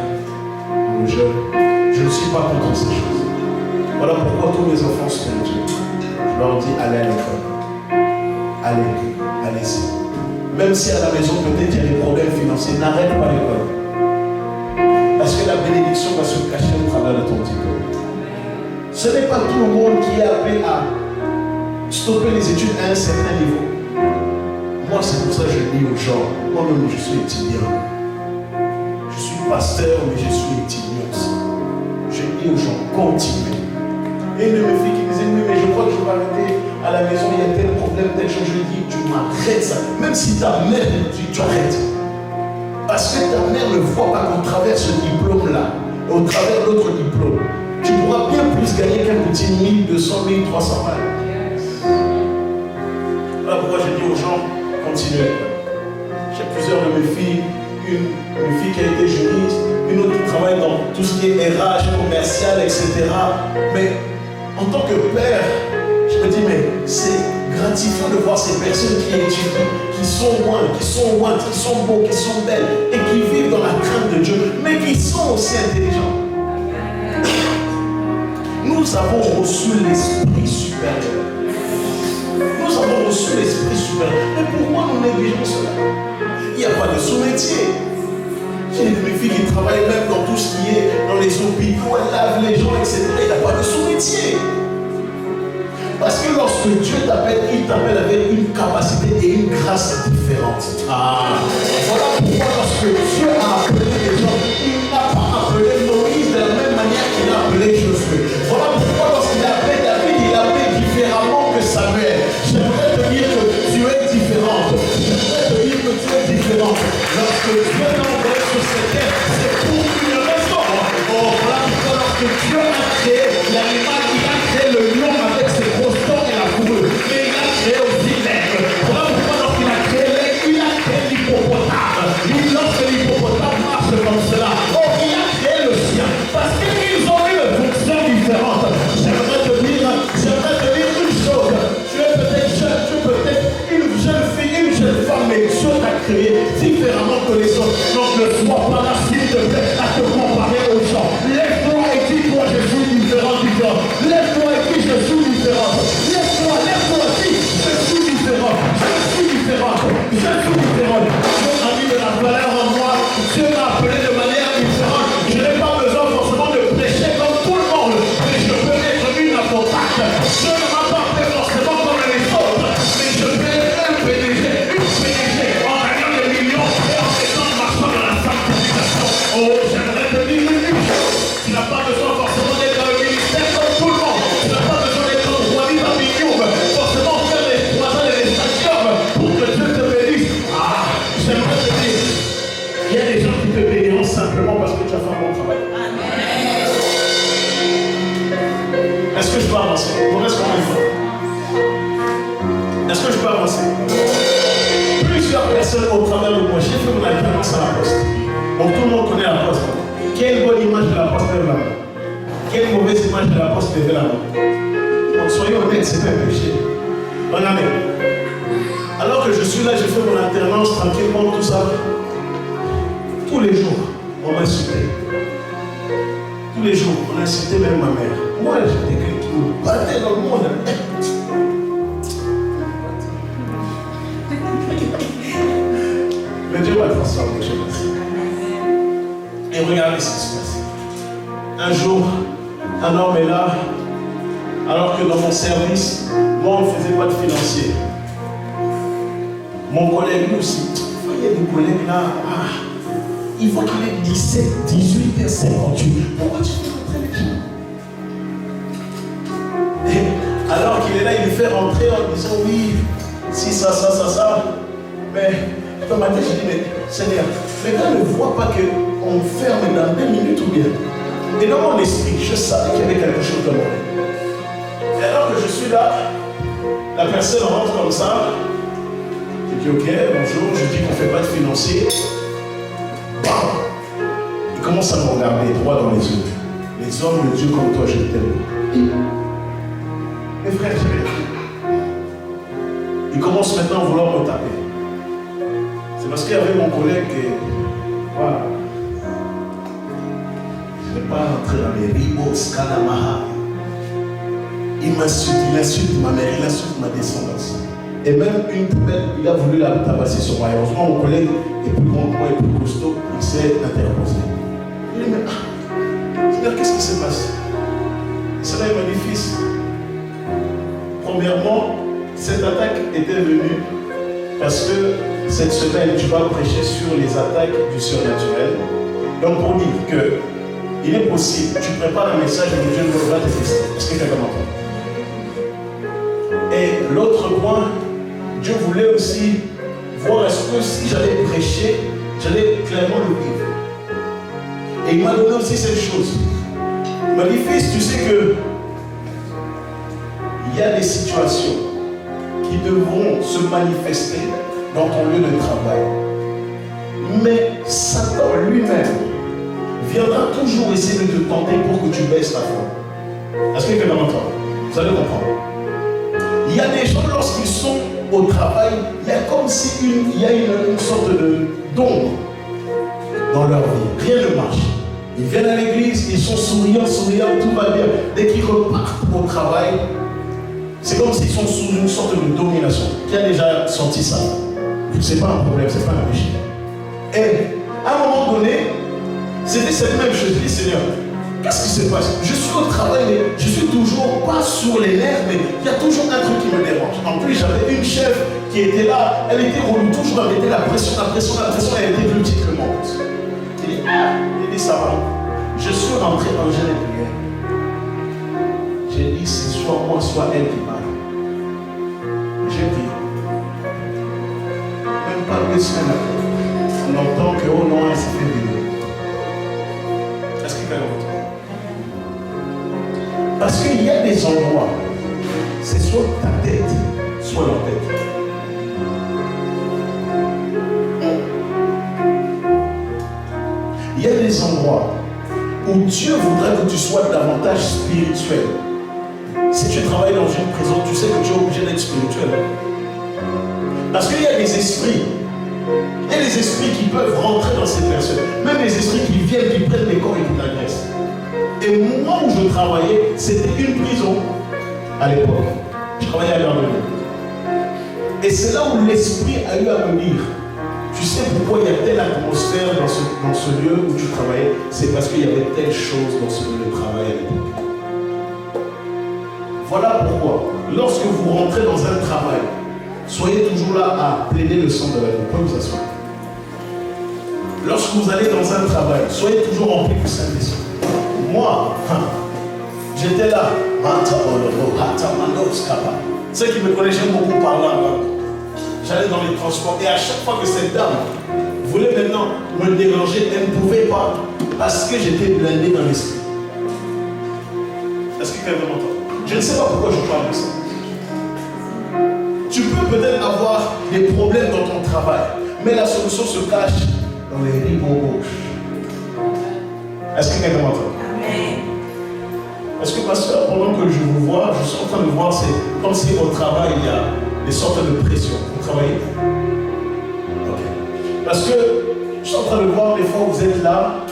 nous jeunes. Je ne suis pas contre ces choses. Voilà pourquoi tous mes enfants sont Dieu. Je leur dis allez à l'école. Allez-y. Même si à la maison peut-être il y a des problèmes financiers, n'arrête pas l'école. Parce que la bénédiction va se cacher au travers de ton diplôme. Ce n'est pas tout le monde qui est appelé à stopper les études à un certain niveau. Moi, c'est pour ça que je dis aux gens, moi-même, je suis étudiant. Je suis pasteur, mais je suis étudiant aussi. Je dis aux gens, continuez. Et une de mes filles qui disait, oui, mais je crois que je vais arrêter à la maison, il y a tel problème, telle chose. Je dis, tu m'arrêtes ça. Même si ta mère te dit, tu arrêtes. Parce que ta mère ne voit pas qu'au travers ce diplôme-là, au travers d'autres diplômes, tu pourras bien plus gagner qu'un petit 1200, 1300 balles. Voilà pourquoi je dis aux gens, continuez. J'ai plusieurs de mes filles, une fille qui a été juriste, une autre qui travaille dans tout ce qui est RH, commercial, etc. Mais en tant que père, je me dis, mais c'est gratifiant de voir ces personnes qui étudient, qui sont loin, qui sont beaux, qui sont belles et qui vivent dans la crainte de Dieu, mais qui sont aussi intelligents. Nous avons reçu l'esprit supérieur. Nous avons reçu l'esprit supérieur. Mais pourquoi nous négligeons cela? Il n'y a pas de sous-métier. J'ai des filles qui travaillent même dans tout ce qui est dans les hôpitaux, elles lavent les gens, etc. Il n'y a pas de sous-métier. Parce que lorsque Dieu t'appelle, il t'appelle avec une capacité et une grâce différente. Voilà pourquoi lorsque Dieu a appelé les gens, il n'a pas appelé Moïse de la même manière qu'il a appelé Josué. Voilà pourquoi lorsqu'il a appelé David, il l'a appelé différemment que Samuel. J'aimerais te dire que tu es différente. J'aimerais te dire que tu es différente. Lorsque Dieu t'envoie sur cette terre, c'est pour une raison. Voilà pourquoi lorsque Dieu a créé l'animal, il a créé le lion avec ses grosses dents et la fourrure. Mais il a créé aussi l'aigle. Voilà pourquoi lorsqu'il a créé l'aigle, il a créé l'hippopotame. Lorsque l'hippopotame marche comme cela, il a créé le sien. Parce qu'ils ont eu une fonction différente. J'aimerais te dire une chose. Tu es peut-être jeune, tu es peut-être une jeune fille, une jeune femme, mais Dieu t'a créé différemment que les autres. Donc ne sois pas là, s'il te plaît, à te comparer aux gens. Lève-toi et dis-toi, je suis différent. Lève-toi et dis, je suis différent. Lève-toi, dis, je suis différent. Dieu a mis de la valeur en moi. Dieu m'a appelé de manière différente. Je n'ai pas besoin forcément de prêcher comme tout le monde, mais je peux être une apotacte. Dieu ne m'a pas fait forcément comme les autres, mais je peux être un PDG, en gagnant des millions et en étant marchand dans la sanctification. J'aimerais te dire une chose. Tu n'as pas besoin forcément d'être dans le ministère comme tout le monde. Tu n'as pas besoin d'être dans le royaume à Bignoum, forcément faire les croisades et les stadiums pour que Dieu te bénisse. J'aimerais te dire, il y a des gens qui te béniront simplement parce que tu as fait un bon travail. Est-ce que je peux avancer? Pour reste combien de fois? Est-ce que je peux avancer? Plusieurs personnes au travers de moi, j'ai fait mon alternance à la poste. Donc tout le monde connaît la poste. Quelle bonne image de la poste lève la main? Quelle mauvaise image de la poste lève la main? Donc soyons honnêtes, c'est un péché. Regardez. Alors que je suis là, j'ai fait mon alternance tranquillement, tout ça. Tous les jours, on m'insultait. Tous les jours, on insultait même ma mère. Moi, j'étais quelqu'un qui me battait dans le monde. Mais Dieu m'a transformé, je pense. Et regardez ce qui se passe. Un jour, un homme est là, alors que dans mon service, moi, on ne faisait pas de financier. Mon collègue, lui aussi, il y a des collègues là, il faut qu'il ait 17, 18 et 58. Pourquoi tu fais rentrer les gens? Et alors qu'il est là, il lui fait rentrer en disant oui, si ça. Mais dans ma tête, je dis, mais Seigneur, les gars ne voient pas qu'on ferme dans 2 minutes ou bien. Et dans mon esprit, je savais qu'il y avait quelque chose de moi. Et alors que je suis là, la personne rentre comme ça. Je dis ok, bonjour, je dis qu'on ne fait pas de financier. Bam! Il commence à me regarder droit dans les yeux. Les hommes de Dieu comme toi, je t'aime. Mes frères, il commence maintenant à vouloir me taper. C'est parce qu'il y avait mon collègue qui, voilà. Je ne vais pas rentrer dans les ribos, Kanamaha. Il insulte ma mère, il insulte ma descendance. Et même une poubelle, il a voulu la tabasser sur moi. Heureusement, mon collègue est plus grand que moi, est plus costaud, il s'est interposé. Il dit, mais Seigneur, qu'est-ce qui se passe? Cela, il m'a dit, fils, premièrement, cette attaque était venue parce que cette semaine, tu vas prêcher sur les attaques du surnaturel. Donc, pour dire qu'il est possible, tu prépares un message et Dieu va te tester. Est-ce que quelqu'un m'entend? Et l'autre point, Dieu voulait aussi voir est-ce que si j'allais prêcher, j'allais clairement le vivre. Et il m'a donné aussi cette chose. Il m'a dit, fils, tu sais que il y a des situations qui devront se manifester dans ton lieu de travail. Mais Satan lui-même viendra toujours essayer de te tenter pour que tu baisses ta foi. Est-ce que quelqu'un m'entend? Vous allez comprendre. Il y a a des gens, lorsqu'ils sont au travail, il y a comme si il y a une sorte d'ombre dans leur vie. Rien ne marche. Ils viennent à l'église, ils sont souriants, tout va bien. Dès qu'ils repartent au travail, c'est comme s'ils sont sous une sorte de domination. Qui a déjà senti ça? C'est pas un problème, c'est pas un péché. Et à un moment donné, c'était cette même chose. Je dis, Seigneur, qu'est-ce qui se passe? Je suis au travail, mais je suis toujours pas sur les nerfs, mais il y a toujours un truc qui me dérange. En plus, j'avais une chef qui était là, elle était relou, toujours elle mettait la pression, elle était plus petite que moi. Il dit, ça va. Je suis rentré dans le jeûne et prière. J'ai dit, c'est soit moi, soit elle qui parle. J'ai prié. Même pas 2 semaines après, on entend que, oh non, elle s'est fait venir. Est-ce qu'il fait l'autre? Parce qu'il y a des endroits, c'est soit ta tête, soit leur tête. Il y a des endroits où Dieu voudrait que tu sois davantage spirituel. Si tu travailles dans une prison, tu sais que tu es obligé d'être spirituel. Parce qu'il y a des esprits. Il y a des esprits qui peuvent rentrer dans ces personnes. Même les esprits qui viennent, qui prennent les corps et qui t'agressent. Et moi où je travaillais, c'était une prison à l'époque. Je travaillais à Gardelier. Et c'est là où l'esprit a eu à me dire, tu sais pourquoi il y a telle atmosphère dans ce lieu où tu travaillais? C'est parce qu'il y avait telle chose dans ce lieu de travail à l'époque. Voilà pourquoi, lorsque vous rentrez dans un travail, soyez toujours là à plaider le sang de la vie. Pourquoi vous asseyez? Lorsque vous allez dans un travail, soyez toujours rempli du Saint-Esprit. Moi, j'étais là. Ceux qui me connaissaient beaucoup par là. J'allais dans les transports et à chaque fois que cette dame voulait maintenant me déranger, elle ne pouvait pas parce que j'étais blindé dans l'esprit. Est-ce que quelqu'un m'entend? Je ne sais pas pourquoi je parle de ça. Tu peux peut-être avoir des problèmes dans ton travail, mais la solution se cache dans les ribos. Est-ce que quelqu'un m'entend? Parce que pasteur, pendant que je vous vois, je suis en train de voir, c'est comme si au travail il y a des sortes de pression. Vous travaillez? Ok. Parce que je suis en train de voir des fois vous êtes là,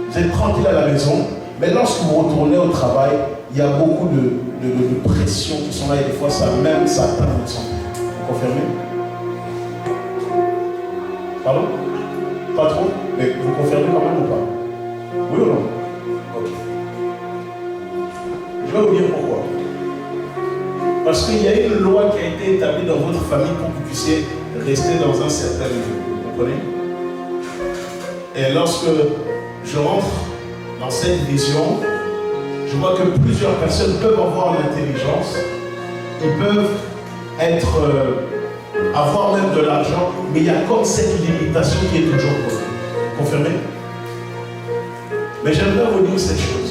vous êtes tranquille à la maison, mais lorsque vous retournez au travail, il y a beaucoup de pressions qui sont là et des fois ça atteint votre santé. Vous confirmez? Pardon? Pas trop? Mais vous confirmez quand même ou pas? Oui ou non? Ok. Je vais vous dire pourquoi. Parce qu'il y a une loi qui a été établie dans votre famille pour que vous puissiez rester dans un certain niveau. Vous comprenez? Et lorsque je rentre dans cette vision, je vois que plusieurs personnes peuvent avoir l'intelligence, ils peuvent avoir même de l'argent, mais il y a comme cette limitation qui est toujours posée. Confirmé? Mais j'aimerais vous dire cette chose.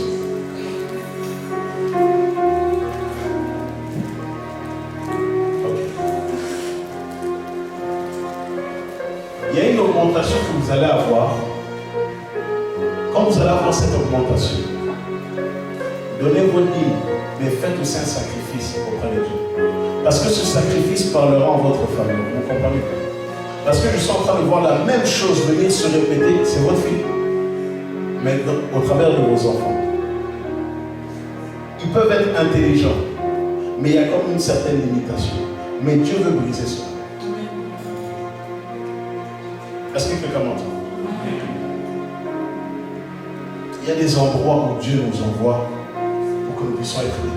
Il y a une augmentation que vous allez avoir. Quand vous allez avoir cette augmentation, donnez votre dîme, mais faites aussi un sacrifice auprès de Dieu. Parce que ce sacrifice parlera en votre famille. Vous comprenez? Parce que je suis en train de voir la même chose venir se répéter. C'est votre fille, mais au travers de vos enfants. Ils peuvent être intelligents, mais il y a comme une certaine limitation. Mais Dieu veut briser ça. Est-ce que quelqu'un m'entend? Il y a des endroits où Dieu nous envoie pour que nous puissions être des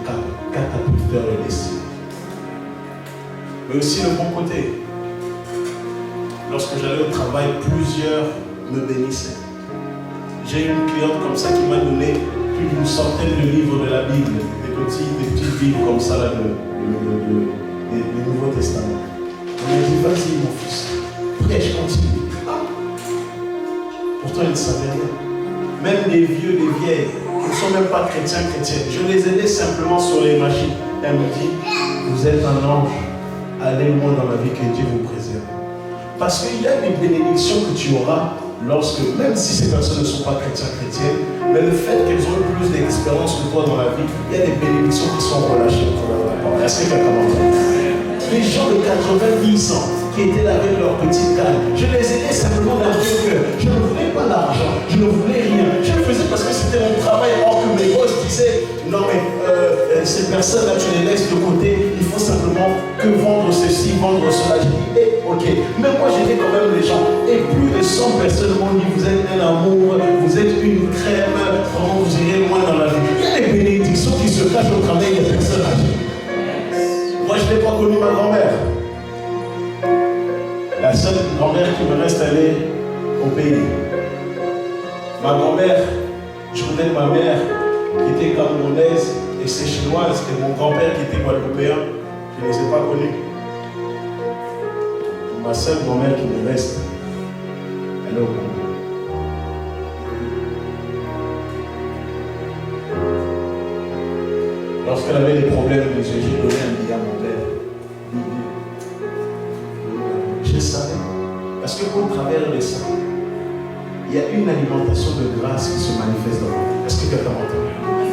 catapulteurs de destin. Mais aussi le bon côté. Lorsque j'allais au travail, plusieurs me bénissaient. J'ai eu une cliente comme ça qui m'a donné plus d'une centaine de livres de la Bible, des petits livres comme ça, là, du Nouveau Testament. On m'a dit, vas-y mon fils, prêche, continue. Pourtant, ils ne savaient rien. Même des vieux, des vieilles, qui ne sont même pas chrétiens. Je les aidais simplement sur les machines. Elle me dit, vous êtes un ange, allez loin dans la vie, que Dieu vous préserve. Parce qu'il y a des bénédictions que tu auras lorsque, même si ces personnes ne sont pas chrétiennes, mais le fait qu'elles ont eu plus d'expérience que toi dans la vie, il y a des bénédictions qui sont relâchées au travers de la parole. Est-ce que quelqu'un m'entend? les gens de 90 ans qui étaient là avec leur petite canne. Je les aidais simplement d'un vieux cœur. Je ne voulais pas d'argent, je ne voulais rien. Je le faisais parce que c'était mon travail. Or que mes boss disaient, non mais ces personnes-là, tu les laisses de côté, il faut simplement que vendre ceci, vendre cela. J'ai dit, ok. Mais moi j'étais quand même les gens. Et plus de 100 personnes m'ont dit, vous êtes un amour, vous êtes une crème, comment vous irez loin dans la vie. Il y a des bénédictions qui se cachent au travail des personnes âgées. Moi je n'ai pas connu ma grand-mère. La seule grand-mère qui me reste allée au pays. Ma grand-mère, je connais ma mère qui était camerounaise et c'est chinoise, et mon grand-père qui était guadeloupéen, je ne les ai pas connus. Ma seule grand-mère qui me reste, elle est au Congo. Lorsqu'elle avait des problèmes de yeux, j'ai donné un billet à mon père. Je savais. Parce qu'au travers de ça, il y a une alimentation de grâce qui se manifeste dans le monde. Est-ce que quelqu'un m'entend?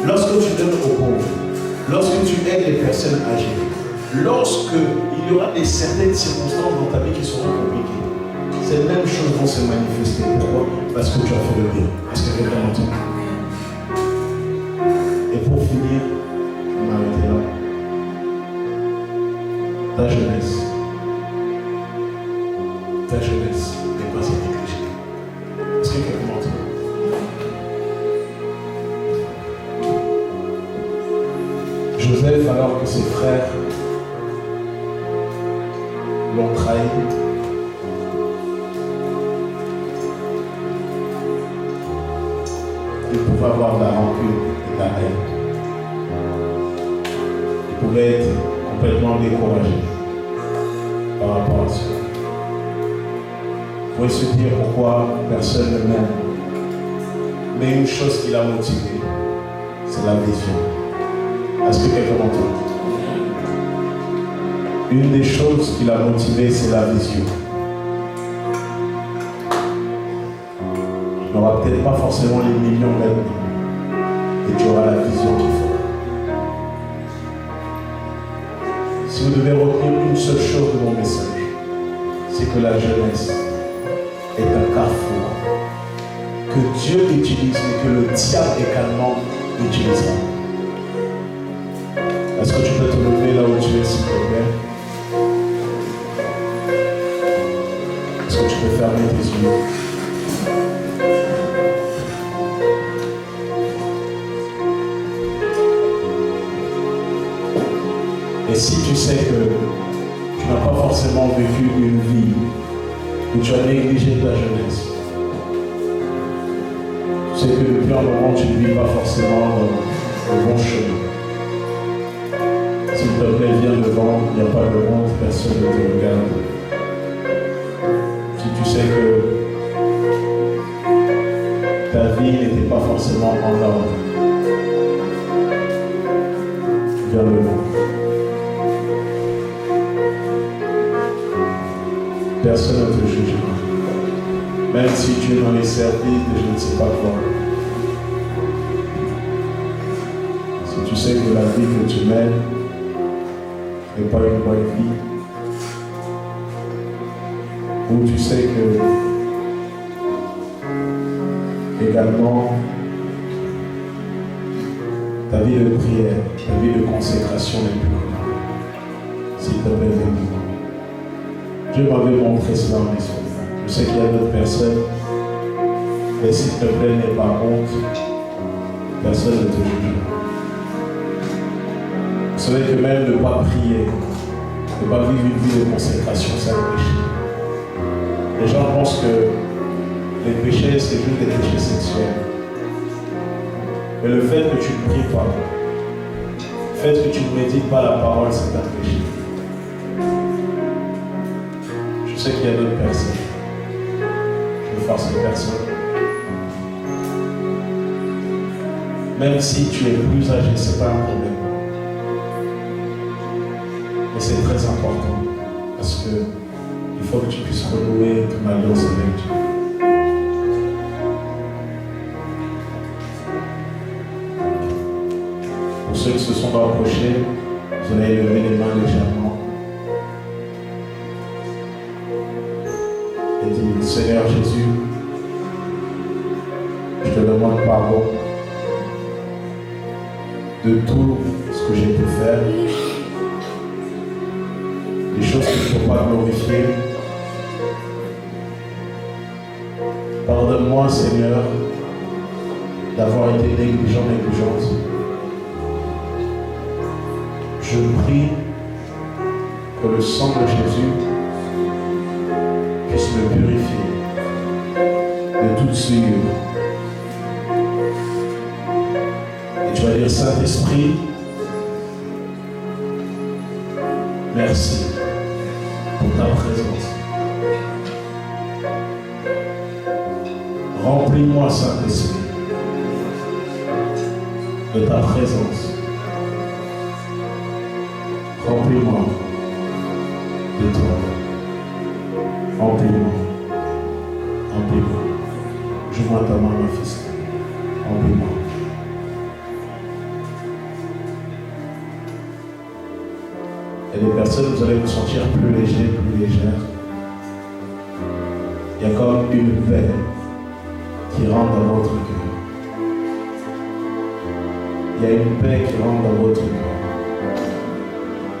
Lorsque tu donnes aux pauvres, lorsque tu aides les personnes âgées, lorsque il y aura certaines circonstances dans ta vie qui seront compliquées, ces mêmes choses vont se manifester. Pourquoi? Parce que tu as fait le bien. Est-ce que quelqu'un m'entend? Et pour finir, je vais m'arrêter là. Ta jeunesse n'est pas négligée. Est-ce que quelqu'un m'entend? Joseph, alors que ses frères l'ont trahi, il pouvait avoir de la rancune et de la haine. Il pouvait être complètement découragé par rapport à cela. Il pouvait se dire pourquoi personne ne m'aime. Mais une chose qui l'a motivé, c'est la vision. Est-ce que quelqu'un m'entend? Une des choses qui l'a motivé, c'est la vision. Tu n'auras peut-être pas forcément les millions d'années, mais tu auras la vision qu'il faut. Si vous devez retenir une seule chose de mon message, c'est que la jeunesse est un carrefour que Dieu utilise, mais que le diable également utilisera. Est-ce que tu peux te lever là où tu es, s'il te plaît? Est-ce que tu peux fermer tes yeux? Et si tu sais que tu n'as pas forcément vécu une vie où tu as négligé ta jeunesse, tu sais que depuis un moment tu ne vis pas forcément dans le bon chemin. S'il te plaît, viens devant, il n'y a pas de honte, personne ne te regarde. Si tu sais que ta vie n'était pas forcément en ordre, viens devant. Personne ne te jugera. Même si tu es dans les services de je ne sais pas quoi. Si tu sais que la vie que tu mènes n'est pas une bonne vie, ou tu sais que également ta vie de prière, ta vie de consécration n'est plus grande. S'il te plaît, viens. Dieu m'avait montré cela en esprit. Je sais qu'il y a d'autres personnes, mais s'il te plaît, n'aie pas honte, personne ne te jugera. Vous savez que même ne pas prier, ne pas vivre une vie de consécration, c'est un péché. Les gens pensent que les péchés, c'est juste des péchés sexuels. Mais le fait que tu ne pries pas, le fait que tu ne médites pas la parole, c'est un péché. Je sais qu'il y a d'autres personnes. Je ne force personne. Même si tu es plus âgé, ce n'est pas un problème. Mais c'est très important. Parce qu'il faut que tu puisses renouer ton alliance avec Dieu. Pour ceux qui se sont rapprochés, vous allez lever les mains légèrement. Seigneur Jésus, je te demande pardon de tout ce que j'ai pu faire, des choses que je ne peux pas glorifier. Pardonne-moi, Seigneur, d'avoir été négligent, négligente. Je prie que le sang de Jésus puisse me purifier de toute souillure. Et tu vas dire, Saint-Esprit, merci pour ta présence. Remplis-moi, Saint-Esprit, de ta présence. Remplis-moi de toi. Remplis-moi. Remplis-moi. Joue-moi ta main, mon fils. Remplis-moi. Et les personnes, vous allez vous sentir plus léger, plus légère. Il y a comme une paix qui rentre dans votre cœur. Il y a une paix qui rentre dans votre cœur.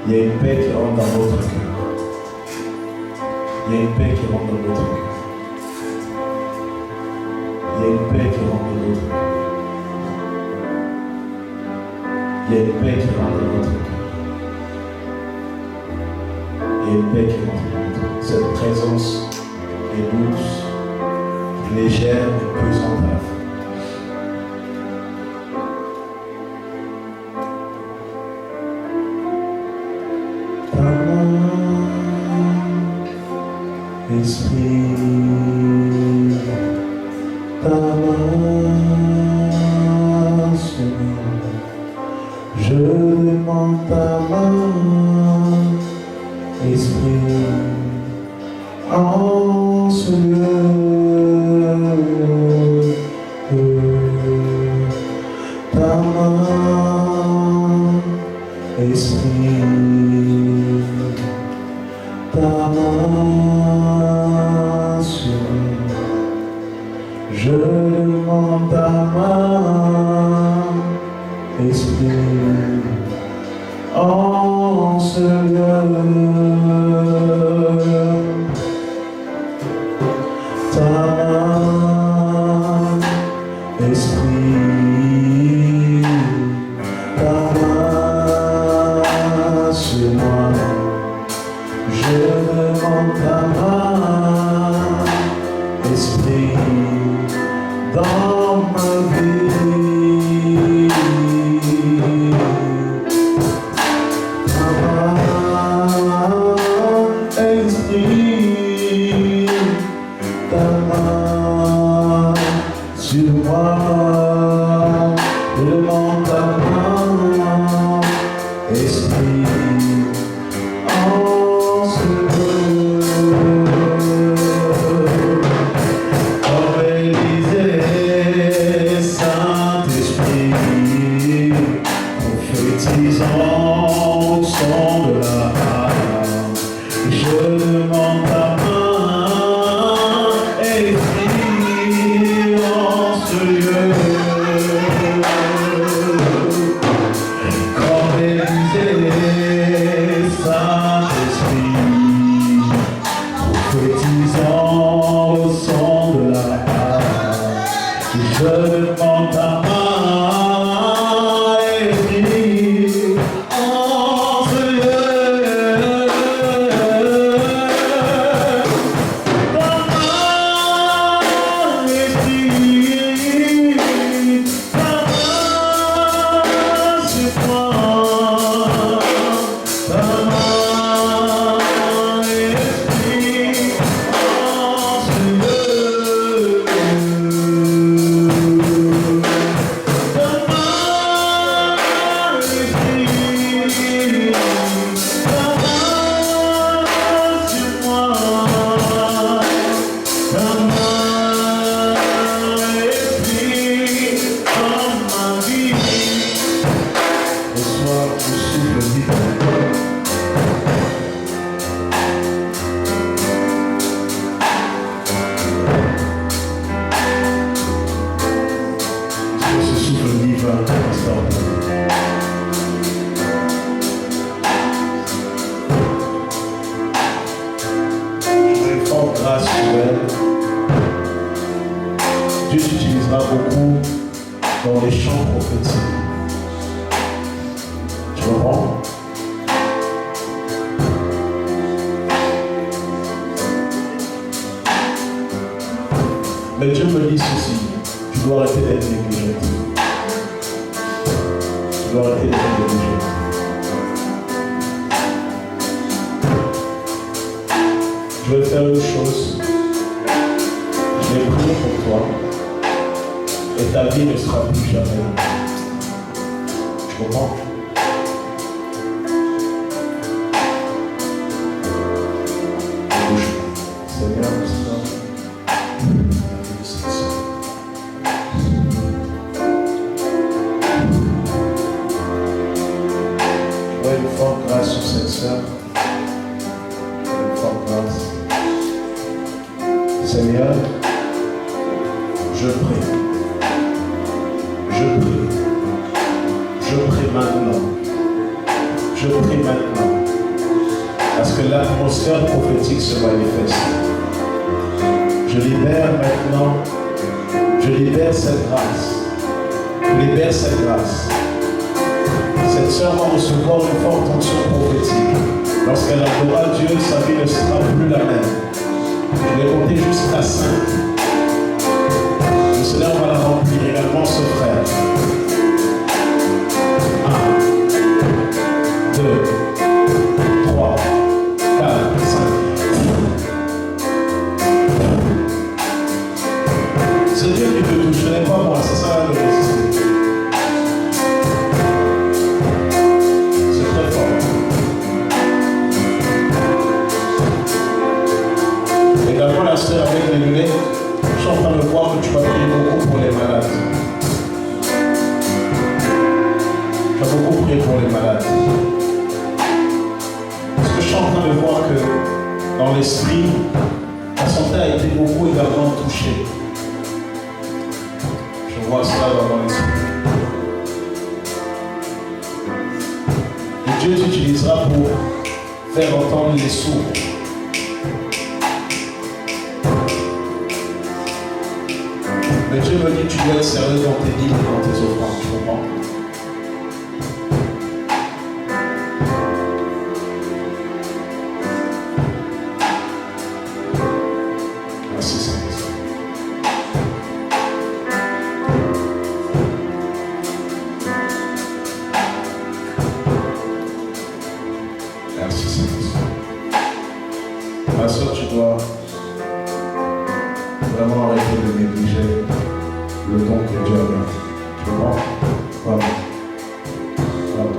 Il y a une paix qui rentre dans votre cœur. Il y a une paix qui rentre dans votre cœur. Il y a une paix qui rentre dans votre cœur. Il y a une paix qui rentre dans votre cœur. Il y a une paix qui rentre dans votre cœur. Cette présence est douce, légère et pesante à la fois. Esprit, ta main, Seigneur, je demande ta main, Esprit, en ce lieu, ta main, Esprit, ta main. Je demande ta main, Esprit, en ce lieu. Ta main, Esprit, ta main sur moi. Je demande ta main, Esprit, dans ma vie. Ta main, Esprit, ta main sur moi. Je demande ta main, Esprit, en ce lieu. Prophétisant au son de la harpe, je demande ta main, Esprit, en ce lieu. Comme Élisée, Saint-Esprit, prophétisant au son de la harpe, je demande ta main. souffle. les chants prophétiques. Tu comprends? Mais Dieu me dit ceci, tu dois arrêter d'être négligent. Tu dois arrêter d'être négligent. Je vais faire une chose. Je vais prier pour toi. Et ta vie ne sera plus jamais. Tu comprends? Seigneur, une forte grâce sur cette sœur. Une forte grâce. Seigneur, je prie. Je prie. Je prie maintenant. Je prie maintenant. Parce que l'atmosphère prophétique se manifeste. Je libère maintenant. Je libère cette grâce. Je libère cette grâce. Cette sœur va recevoir une forte onction prophétique. Lorsqu'elle adorera Dieu, sa vie ne sera plus la même. Je vais compter jusqu'à 5. Le Seigneur va la remplir également, ce frère. 1, 2, 3, 4, 5. C'est Dieu qui te touche, ce n'est pas moi, c'est ça le récit. Également la sœur avec les lunettes, je suis en train de voir que tu vas prier beaucoup pour les malades. Tu vas beaucoup prier pour les malades. Parce que je suis en train de voir que dans l'esprit, ta santé a été beaucoup également touchée. Je vois cela dans l'esprit. Et Dieu t'utilisera pour faire entendre les sourds. Mais Dieu me dit que tu dois être sérieux dans tes dîmes et dans tes offrandes, tu comprends? Merci Seigneur. Merci Seigneur. Ma soeur, tu dois vraiment arrêter de négliger le don que Dieu a donné. Tu vois? Voilà. Voilà.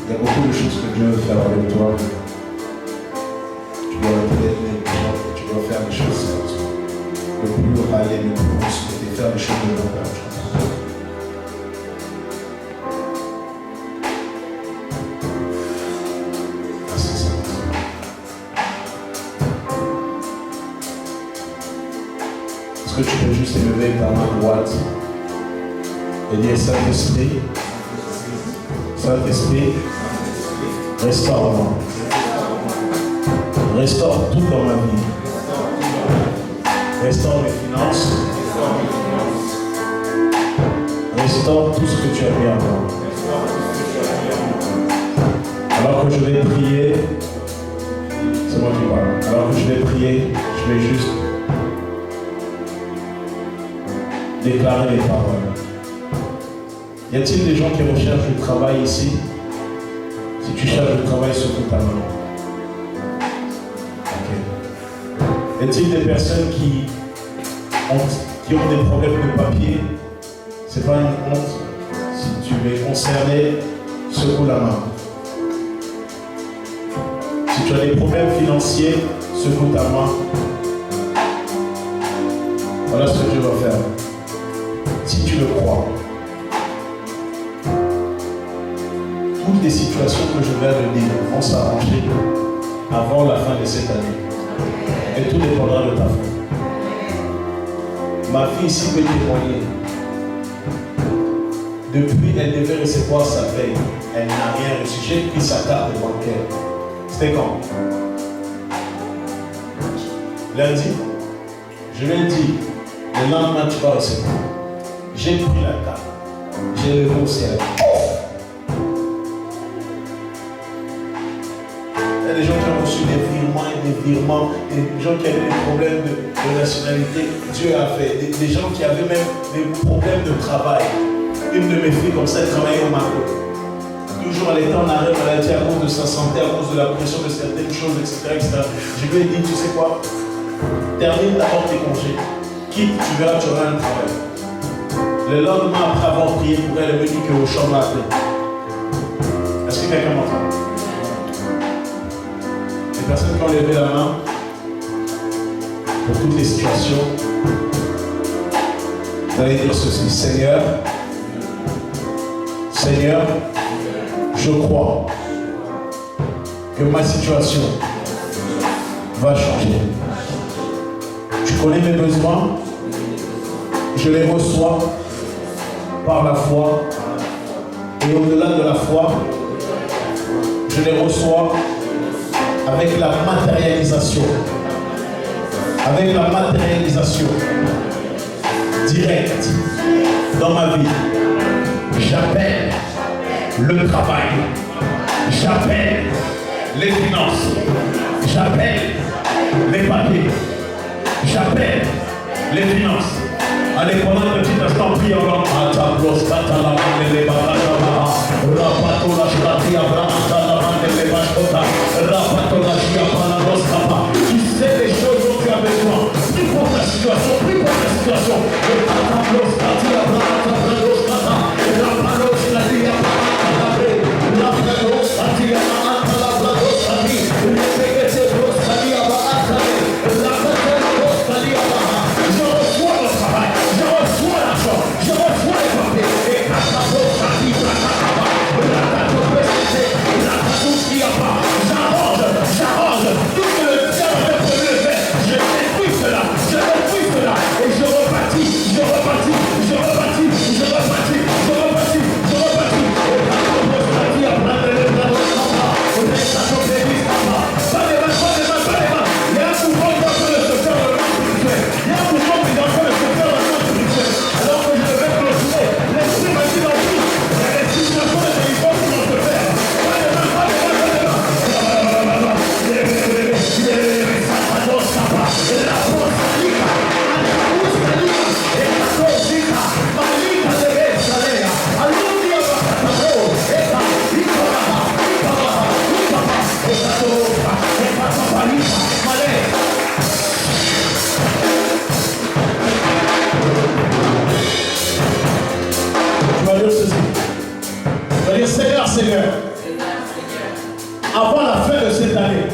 Il y a beaucoup de choses que Dieu veut faire avec toi. Tu dois arrêter d'être négligent et tu dois faire des choses sérieuses. Ne plus aller, ne plus souhaiter faire des choses de long terme. Est-ce que tu peux juste élever ta main droite et dire Saint-Esprit, Saint-Esprit, restaure-moi. Restaure tout dans ma vie. Restaure mes finances. Restaure tout ce que tu as mis en moi. Alors que je vais prier, c'est moi qui parle. Alors que je vais prier, je vais juste déclarer les paroles. Y a-t-il des gens qui recherchent du travail ici? Si tu cherches du travail, secoue ta main. Okay. Y a-t-il des personnes qui ont des problèmes de papier? C'est pas une honte. Si tu es concerné, secoue la main. Si tu as des problèmes financiers, secoue ta main. Voilà ce que Dieu va faire. Si tu le crois, toutes les situations que je viens de dire vont s'arranger avant la fin de cette année. Et tout dépendra de ta foi. Ma fille ici peut témoigner. Depuis, elle devait recevoir sa paye. Elle n'a rien reçu. J'ai pris sa carte bancaire. C'était quand? Lundi. Je lui ai dit, le lendemain tu vas recevoir. J'ai pris la cape. J'ai levé au ciel. Il y a des gens qui ont reçu des virements, des gens qui avaient des problèmes de nationalité. Dieu a fait. Des gens qui avaient même des problèmes de travail. Une de mes filles, comme ça, elle travaillait au Maroc. Toujours elle était en arrêt maladie à cause de sa santé, à cause de la pression de certaines choses, etc. Je lui ai dit, tu sais quoi, termine d'abord tes congés. Quitte, tu verras, tu auras un travail. Le lendemain, après avoir prié pour elle, elle me dit que au champ m'a appelé. Est-ce que quelqu'un m'entend? Les personnes qui ont levé la main pour toutes les situations, vous allez dire ceci: Seigneur, Seigneur, je crois que ma situation va changer. Tu connais mes besoins, je les reçois par la foi, et au-delà de la foi, je les reçois avec la matérialisation. Avec la matérialisation directe dans ma vie. J'appelle le travail, j'appelle les finances, j'appelle les papiers, j'appelle les finances. Allez, pendant un petit instant, prie en langue. Tu sais les choses dont tu as besoin. Prie pour ta situation, prie pour ta situation. Seigneur, avant la fin de cette année,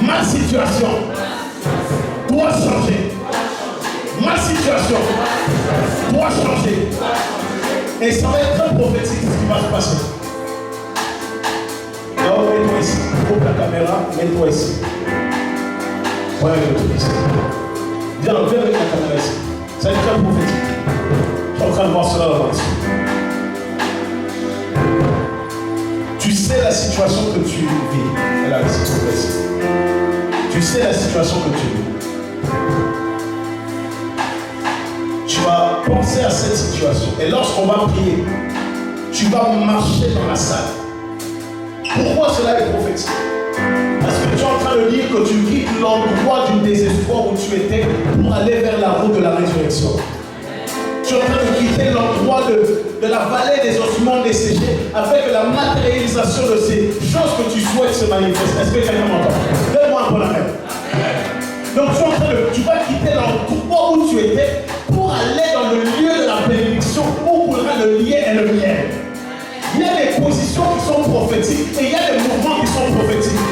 ma situation doit changer. Ma situation doit changer. Et ça va être très prophétique ce qui va se passer. Alors, mets-toi ici. Coupe la caméra, mets-toi ici. Ouais, ici. Viens avec la caméra ici. Ça va être très prophétique. Je suis en train de voir cela là-bas. Tu sais la situation que tu vis. Elle a ici, ici. Tu sais la situation que tu vis. Tu vas penser à cette situation. Et lorsqu'on va prier, tu vas marcher dans la salle. Pourquoi cela est prophétique? Parce que tu es en train de dire que tu quittes l'endroit du désespoir où tu étais pour aller vers la route de la résurrection. Tu es en train de quitter l'endroit de la vallée des ossements desséchés avec la matérialisation de ces choses que tu souhaites se manifester. Est-ce que quelqu'un m'entend? Donne-moi un peu la main. Donc tu vas quitter l'endroit où tu étais pour aller dans le lieu de la bénédiction où coulera le lien et le miel. Il y a des positions qui sont prophétiques et il y a des mouvements qui sont prophétiques.